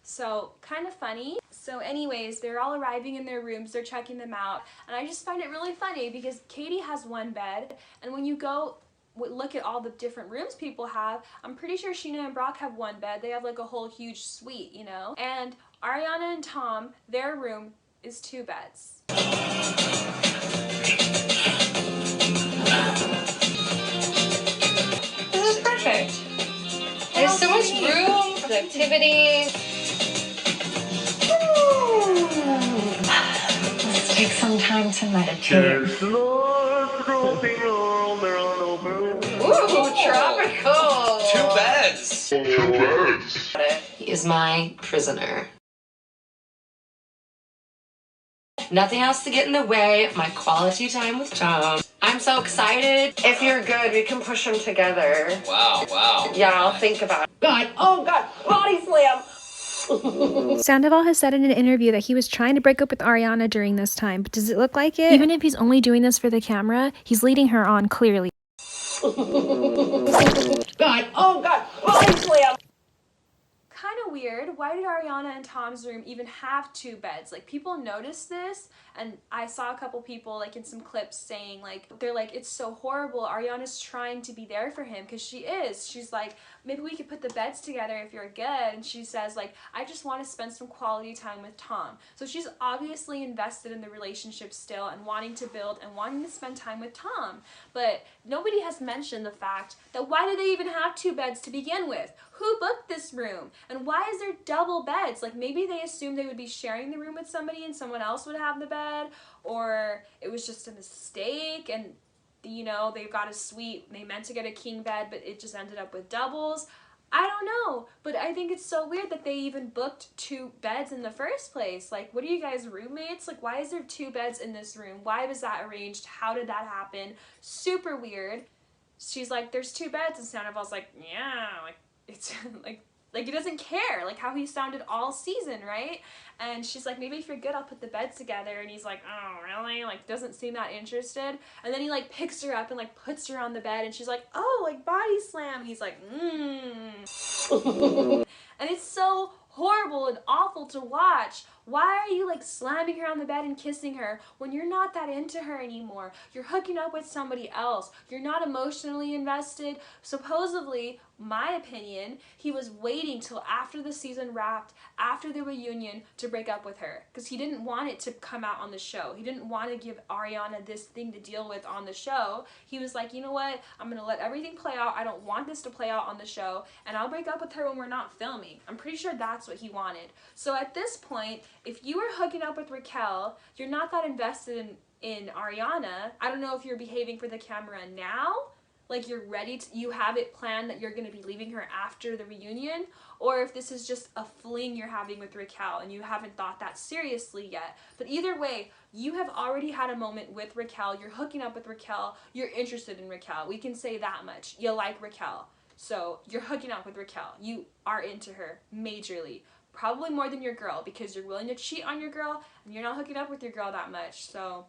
So kind of funny. So anyways, they're all arriving in their rooms, they're checking them out, and I just find it really funny because Katie has one bed, and when you go look at all the different rooms people have, I'm pretty sure Sheena and Brock have one bed. They have like a whole huge suite, you know? And Ariana and Tom, their room is 2 beds. This is perfect. There's so much room for activities. Let's take some time to meditate. Ooh, tropical. 2 beds. 2 beds. He is my prisoner. Nothing else to get in the way of my quality time with Tom. I'm so excited. If you're good, we can push them together. Wow, wow. Yeah, I'll think about it. God, oh God, body slam! Sandoval has said in an interview that he was trying to break up with Ariana during this time, but does it look like it? Even if he's only doing this for the camera, he's leading her on clearly. God, oh God, body slam! Kind of weird. Why did Ariana and Tom's room even have 2 beds? Like, people noticed this, and I saw a couple people like in some clips saying like, they're like, it's so horrible. Ariana's trying to be there for him, because she is. She's like, maybe we could put the beds together if you're good. And she says like, I just want to spend some quality time with Tom. So she's obviously invested in the relationship still and wanting to build and wanting to spend time with Tom. But nobody has mentioned the fact that why did they even have 2 beds to begin with? Who booked this room? And why is there double beds? Like, maybe they assumed they would be sharing the room with somebody and someone else would have the bed, or it was just a mistake. And you know, they've got a suite, they meant to get a king bed, but it just ended up with doubles. I don't know, but I think it's so weird that they even booked 2 beds in the first place. Like, what are you guys, roommates? Like, why is there 2 beds in this room? Why was that arranged? How did that happen? Super weird. She's like, there's 2 beds, and Sandoval's like, yeah, like, it's like he doesn't care, like how he sounded all season, right? And she's like, maybe if you're good, I'll put the beds together. And he's like, oh, really? Like, doesn't seem that interested. And then he like picks her up and like puts her on the bed, and she's like, oh, like body slam. And he's like, and it's so horrible and awful to watch. Why are you like slamming her on the bed and kissing her when you're not that into her anymore? You're hooking up with somebody else. You're not emotionally invested. Supposedly, my opinion, he was waiting till after the season wrapped, after the reunion, to break up with her, because he didn't want it to come out on the show. He didn't want to give Ariana this thing to deal with on the show. He was like, you know what, I'm gonna let everything play out. I don't want this to play out on the show, and I'll break up with her when we're not filming. I'm pretty sure that's what he wanted. So at this point, if you were hooking up with Raquel, you're not that invested in Ariana. I don't know if you're behaving for the camera now, like you're ready to, you have it planned that you're going to be leaving her after the reunion, or if this is just a fling you're having with Raquel and you haven't thought that seriously yet. But either way, you have already had a moment with Raquel. You're hooking up with Raquel. You're interested in Raquel. We can say that much. You like Raquel. So you're hooking up with Raquel. You are into her majorly. Probably more than your girl, because you're willing to cheat on your girl and you're not hooking up with your girl that much. So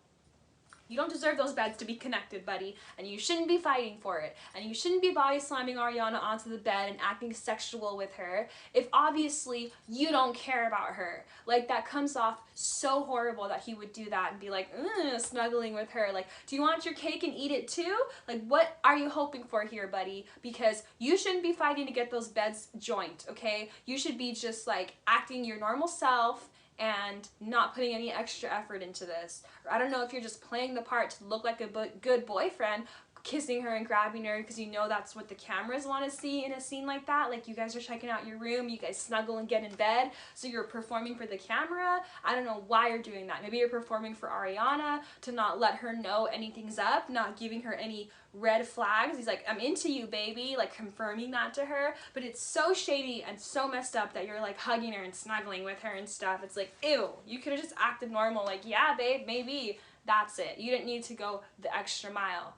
you don't deserve those beds to be connected, buddy, and you shouldn't be fighting for it, and you shouldn't be body slamming Ariana onto the bed and acting sexual with her if obviously you don't care about her. Like, that comes off so horrible that he would do that and be like, snuggling with her. Like, do you want your cake and eat it too? Like, what are you hoping for here, buddy? Because you shouldn't be fighting to get those beds joint, okay? You should be just like acting your normal self and not putting any extra effort into this. Or I don't know if you're just playing the part to look like a good boyfriend, kissing her and grabbing her because you know that's what the cameras want to see in a scene like that. Like, you guys are checking out your room, you guys snuggle and get in bed, so you're performing for the camera. I don't know why you're doing that. Maybe you're performing for Ariana to not let her know anything's up, not giving her any red flags. He's like, I'm into you, baby, like confirming that to her. But it's so shady and so messed up that you're like hugging her and snuggling with her and stuff. It's like, ew, you could have just acted normal, like, yeah, babe, maybe. That's it. You didn't need to go the extra mile.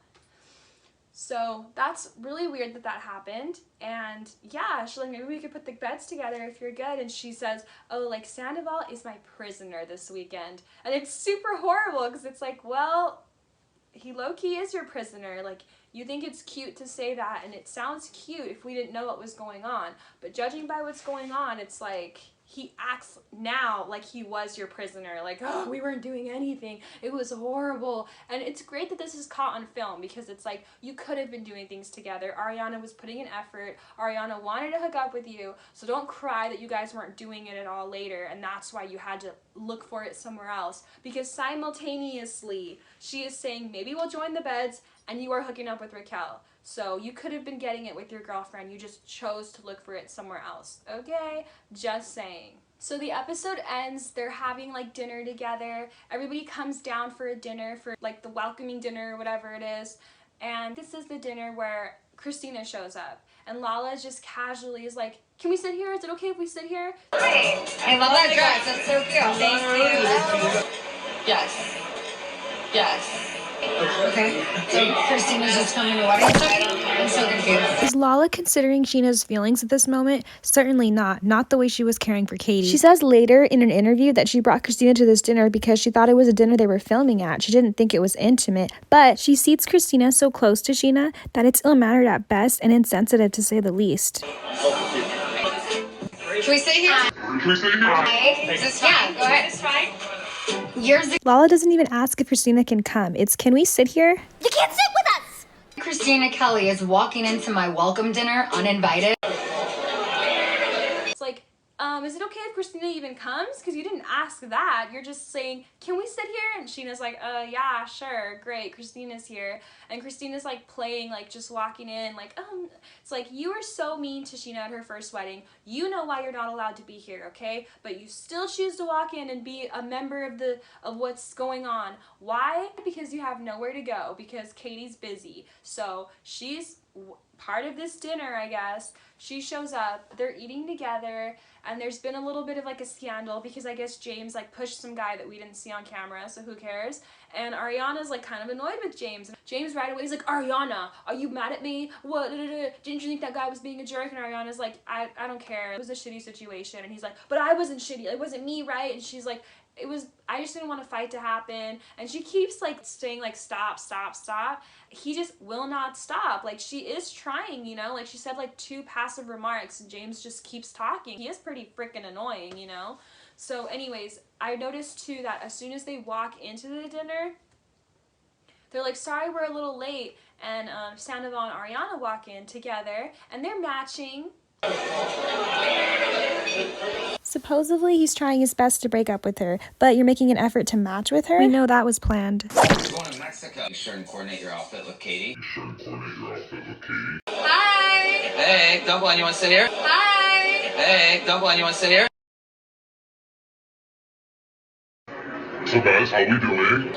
So that's really weird that that happened. And yeah, she's like, maybe we could put the beds together if you're good. And she says, oh, like, Sandoval is my prisoner this weekend. And it's super horrible because it's like, well, he low-key is your prisoner. Like, you think it's cute to say that, and it sounds cute if we didn't know what was going on. But judging by what's going on, it's like, he acts now like he was your prisoner. Like, oh, we weren't doing anything. It was horrible. And it's great that this is caught on film, because it's like, you could have been doing things together. Ariana was putting in effort. Ariana wanted to hook up with you. So don't cry that you guys weren't doing it at all later, and that's why you had to look for it somewhere else. Because simultaneously, she is saying, maybe we'll join the beds, and you are hooking up with Raquel. So you could have been getting it with your girlfriend. You just chose to look for it somewhere else. Okay? Just saying. So the episode ends. They're having like dinner together. Everybody comes down for a dinner, for like the welcoming dinner or whatever it is. And this is the dinner where Christina shows up. And Lala just casually is like, can we sit here? Is it okay if we sit here? Hey, I love that dress. That's so cute. Thank you. Yes. Yes. Okay. So Christina's just coming to wedding stuff? I'm so confused. Is Lala considering Sheena's feelings at this moment? Certainly not. Not the way she was caring for Katie. She says later in an interview that she brought Christina to this dinner because she thought it was a dinner they were filming at. She didn't think it was intimate. But she seats Christina so close to Sheena that it's ill-mannered at best and insensitive to say the least. Can we sit here? Can we sit here? Is this fine? Yeah, go ahead. It's fine. Lala doesn't even ask if Christina can come. It's, can we sit here? You can't sit with us! Christina Kelly is walking into my welcome dinner uninvited. It's like, is it okay if Christina even comes? Because you didn't ask that. You're just saying, can we sit here? And Sheena's like, yeah, sure, great, Christina's here. And Christina's like playing, like just walking in, like, it's like, you were so mean to Sheena at her first wedding. You know why you're not allowed to be here, okay? But you still choose to walk in and be a member of what's going on. Why? Because you have nowhere to go, because Katie's busy. So she's part of this dinner, I guess. She shows up, they're eating together, and there's been a little bit of like a scandal because I guess James like pushed some guy that we didn't see on camera, so who cares? And Ariana's like kind of annoyed with James. James right away is like, Ariana, are you mad at me? What? Didn't you think that guy was being a jerk? And Ariana's like, I don't care. It was a shitty situation. And he's like, but I wasn't shitty. It wasn't me, right? And she's like, I just didn't want a fight to happen. And she keeps like saying like, stop, stop, stop. He just will not stop. Like, she is trying, you know, like she said like 2 passive remarks and James just keeps talking. He is pretty freaking annoying, you know? So anyways, I noticed too that as soon as they walk into the dinner, they're like, sorry, we're a little late. And Sandoval and Ariana walk in together and they're matching. Supposedly, he's trying his best to break up with her, but you're making an effort to match with her? We know that was planned. You're going to Mexico. Be sure and coordinate your outfit with Katie. Hi. Hey, Dumpling, you want to sit here? Hi. Hey, Dumpling, you want to sit here? So guys, how we doing?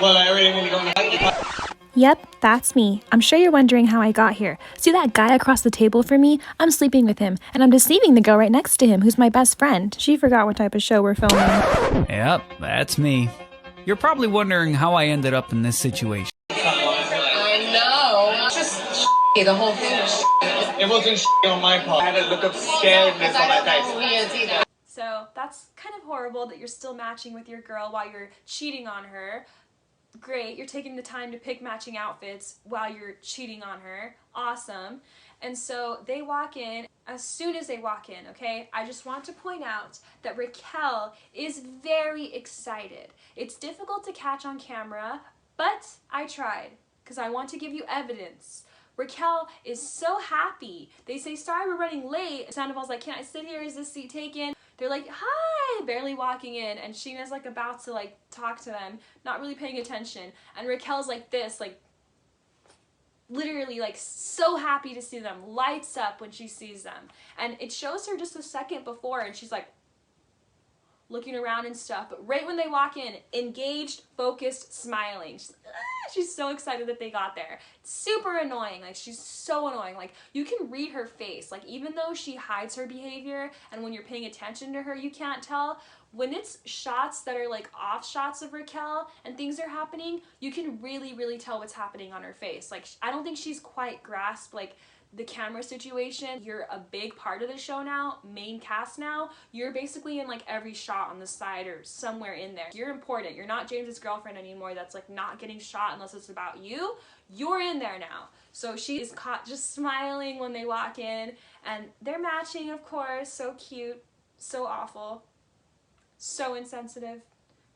Well, I really want to go on the Yep, that's me. I'm sure you're wondering how I got here. See that guy across the table from me? I'm sleeping with him, and I'm deceiving the girl right next to him, who's my best friend. She forgot what type of show we're filming. Yep, that's me. You're probably wondering how I ended up in this situation. I know. Just the whole thing was It wasn't on my part. I had a look of scaredness on my face. So that's kind of horrible that you're still matching with your girl while you're cheating on her. Great, you're taking the time to pick matching outfits while you're cheating on her. Awesome. And so they walk in. As soon as they walk in, okay, I just want to point out that Raquel is very excited. It's difficult to catch on camera, but I tried because I want to give you evidence. Raquel is so happy. They say, sorry, we're running late. Sandoval's like, can I sit here? Is this seat taken? They're like, hi, barely walking in. And Sheena's like about to like talk to them, not really paying attention. And Raquel's like this, like literally like so happy to see them, lights up when she sees them. And it shows her just a second before and she's like looking around and stuff. But right when they walk in, engaged, focused, smiling. She's so excited that they got there. It's super annoying. Like, she's so annoying. Like, you can read her face. Like, even though she hides her behavior and when you're paying attention to her, you can't tell. When it's shots that are like off shots of Raquel and things are happening, you can really, really tell what's happening on her face. Like, I don't think she's quite grasped, like, the camera situation. You're a big part of the show now, main cast now. You're basically in like every shot on the side or somewhere in there. You're important. You're not James's girlfriend anymore that's like not getting shot unless it's about you. You're in there now. So she is caught just smiling when they walk in and they're matching, of course. So cute, so awful, so insensitive.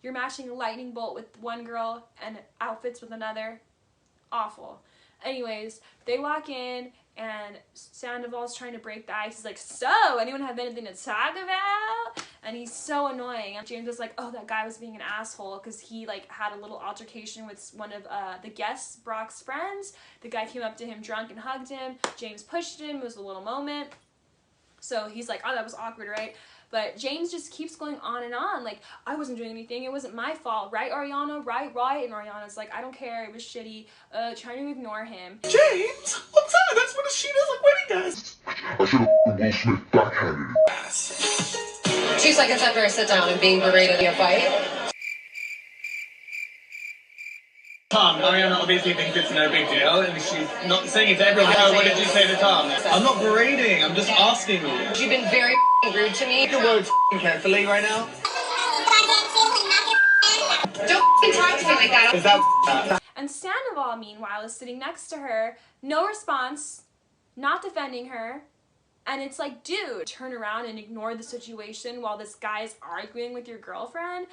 You're matching a lightning bolt with one girl and outfits with another. Awful. Anyways, they walk in and Sandoval's trying to break the ice. He's like, so, anyone have anything to talk about? And he's so annoying. And James is like, oh, that guy was being an asshole because he like had a little altercation with one of the guests, Brock's friends. The guy came up to him drunk and hugged him. James pushed him. It was a little moment. So he's like, oh, that was awkward, right? But James just keeps going on and on, like, I wasn't doing anything, it wasn't my fault, right, Ariana, right? And Ariana's like, I don't care, it was shitty, trying to ignore him. James, what's up? That's what she does, like wedding guys. I should have Will Smith backhanded it. 2 seconds after I sit down and being berated in a fight. Tom, Ariana obviously thinks it's no big deal, and she's not saying it to everyone. Oh, what did you say to Tom? I'm not berating, I'm just asking you. You've been very rude to me. Your words carefully right now. Don't talk to me like that. Is that And Scandoval, meanwhile, is sitting next to her, no response, not defending her. And it's like, dude, turn around and ignore the situation while this guy is arguing with your girlfriend.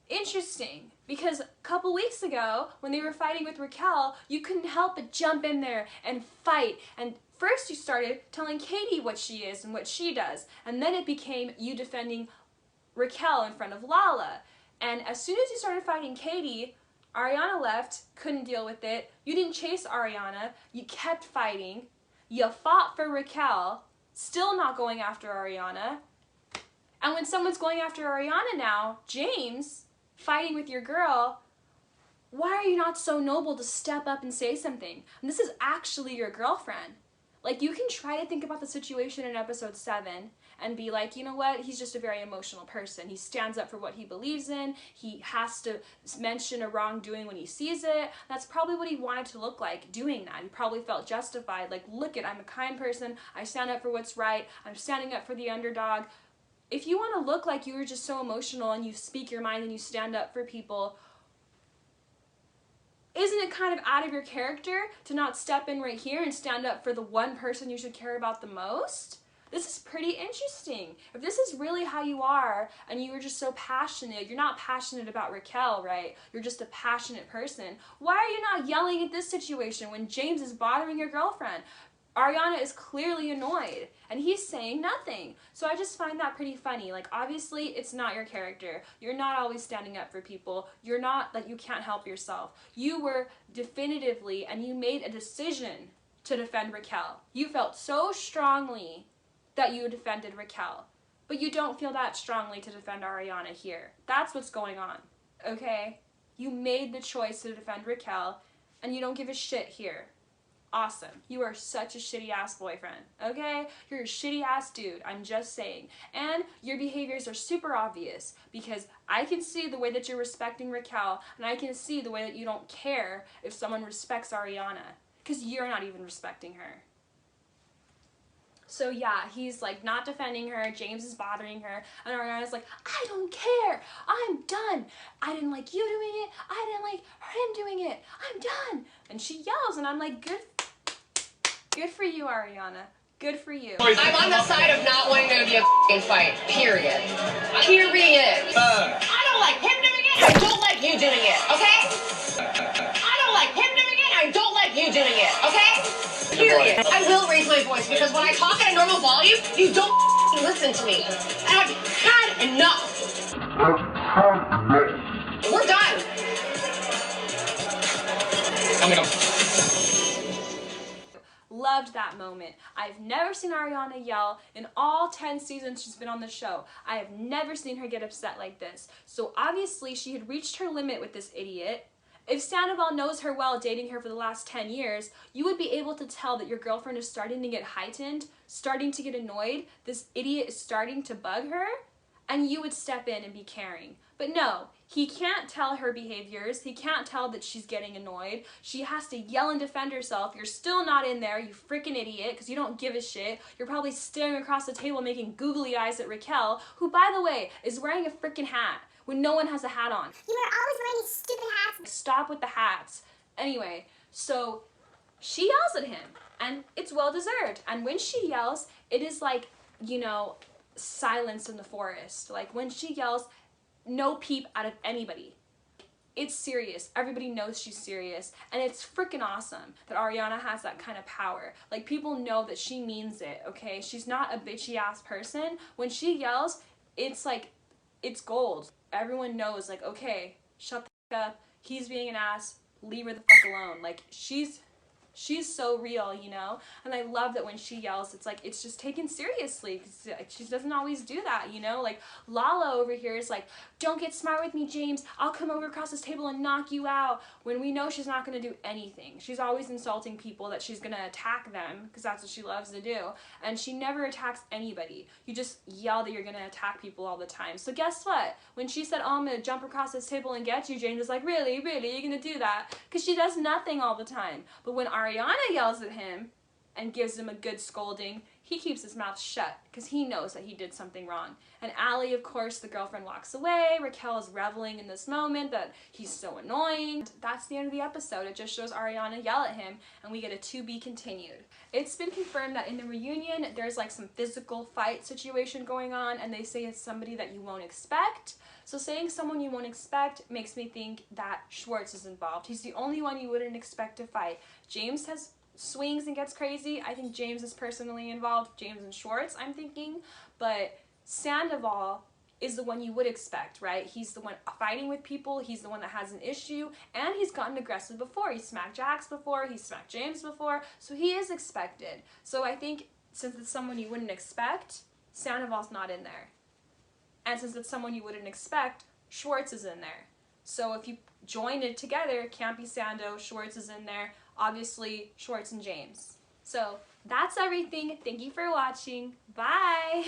Interesting, because a couple weeks ago when they were fighting with Raquel, you couldn't help but jump in there and fight and First you started telling Katie what she is and what she does, and then it became you defending Raquel in front of Lala. And as soon as you started fighting Katie, Ariana left, couldn't deal with it. You didn't chase Ariana, you kept fighting. You fought for Raquel, still not going after Ariana. And when someone's going after Ariana now, James, fighting with your girl, why are you not so noble to step up and say something? And this is actually your girlfriend. Like, you can try to think about the situation in episode 7 and be like, you know what, he's just a very emotional person. He stands up for what he believes in. He has to mention a wrongdoing when he sees it. That's probably what he wanted to look like doing that. He probably felt justified, like, look it, I'm a kind person. I stand up for what's right. I'm standing up for the underdog. If you want to look like you were just so emotional and you speak your mind and you stand up for people, isn't it kind of out of your character to not step in right here and stand up for the one person you should care about the most? This is pretty interesting. If this is really how you are and you were just so passionate, you're not passionate about Raquel, right? You're just a passionate person. Why are you not yelling at this situation when James is bothering your girlfriend? Ariana is clearly annoyed and he's saying nothing. So I just find that pretty funny. Like, obviously it's not your character. You're not always standing up for people. You're not, like, you can't help yourself. You were definitively, and you made a decision to defend Raquel. You felt so strongly that you defended Raquel, but you don't feel that strongly to defend Ariana here. That's what's going on, okay? You made the choice to defend Raquel and you don't give a shit here. Awesome. You are such a shitty ass boyfriend, okay? You're a shitty ass dude, I'm just saying. And your behaviors are super obvious because I can see the way that you're respecting Raquel and I can see the way that you don't care if someone respects Ariana because you're not even respecting her. So yeah, he's like not defending her, James is bothering her, and Ariana's like, I don't care, I'm done. I didn't like you doing it, I didn't like him doing it, I'm done. And she yells and I'm like, good for you, Ariana. Good for you. I'm on the side of not wanting there to be a f***ing fight, period. Period. I don't like him doing it, I don't like you doing it, okay? I don't like him doing it, I don't like you doing it, okay? Period. I will raise my voice because when I talk at a normal volume, you don't listen to me. And I've had enough. We're done. Loved that moment. I've never seen Ariana yell in all 10 seasons she's been on the show. I have never seen her get upset like this. So obviously she had reached her limit with this idiot. If Scandoval knows her well, dating her for the last 10 years, you would be able to tell that your girlfriend is starting to get heightened, starting to get annoyed, this idiot is starting to bug her, and you would step in and be caring. But no, he can't tell her behaviors, he can't tell that she's getting annoyed, she has to yell and defend herself. You're still not in there, you freaking idiot, because you don't give a shit. You're probably staring across the table making googly eyes at Raquel, who, by the way, is wearing a freaking hat when no one has a hat on. You are always wearing these stupid hats. Stop with the hats. Anyway, so she yells at him, and it's well deserved. And when she yells, it is like, you know, silence in the forest. Like, when she yells, no peep out of anybody. It's serious. Everybody knows she's serious. And it's freaking awesome that Ariana has that kind of power. Like, people know that she means it, okay? She's not a bitchy ass person. When she yells, it's like, it's gold. Everyone knows, like, okay, shut the fuck up. He's being an ass. Leave her the fuck alone. Like, she's so real, you know? And I love that when she yells, it's like, it's just taken seriously. She doesn't always do that, you know? Like, Lala over here is like, don't get smart with me, James. I'll come over across this table and knock you out. When we know she's not going to do anything. She's always insulting people, that she's going to attack them, because that's what she loves to do. And she never attacks anybody. You just yell that you're going to attack people all the time. So guess what? When she said, oh, I'm going to jump across this table and get you, James was like, really? Really? You're going to do that? Because she does nothing all the time. But when Ariana yells at him and gives him a good scolding, he keeps his mouth shut because he knows that he did something wrong. And Allie, of course, the girlfriend, walks away. Raquel is reveling in this moment that he's so annoying. That's the end of the episode. It just shows Ariana yell at him and we get a to be continued. It's been confirmed that in the reunion there's like some physical fight situation going on, and they say it's somebody that you won't expect. So saying someone you won't expect makes me think that Schwartz is involved. He's the only one you wouldn't expect to fight. James has swings and gets crazy. I think James is personally involved. James and Schwartz, I'm thinking. But Sandoval is the one you would expect, right? He's the one fighting with people. He's the one that has an issue. And he's gotten aggressive before. He smacked Jax before. He smacked James before. So he is expected. So I think since it's someone you wouldn't expect, Sandoval's not in there. And since it's someone you wouldn't expect, Schwartz is in there. So if you join it together, it can't be Sando, Schwartz is in there. Obviously, Schwartz and James. So that's everything. Thank you for watching. Bye!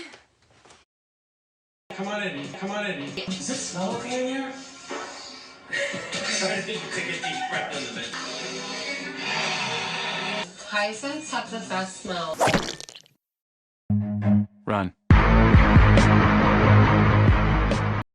Come on in. Come on in. Does it smell okay in here? I think take a deep breath into it. Hyacinths have the best smell. Run.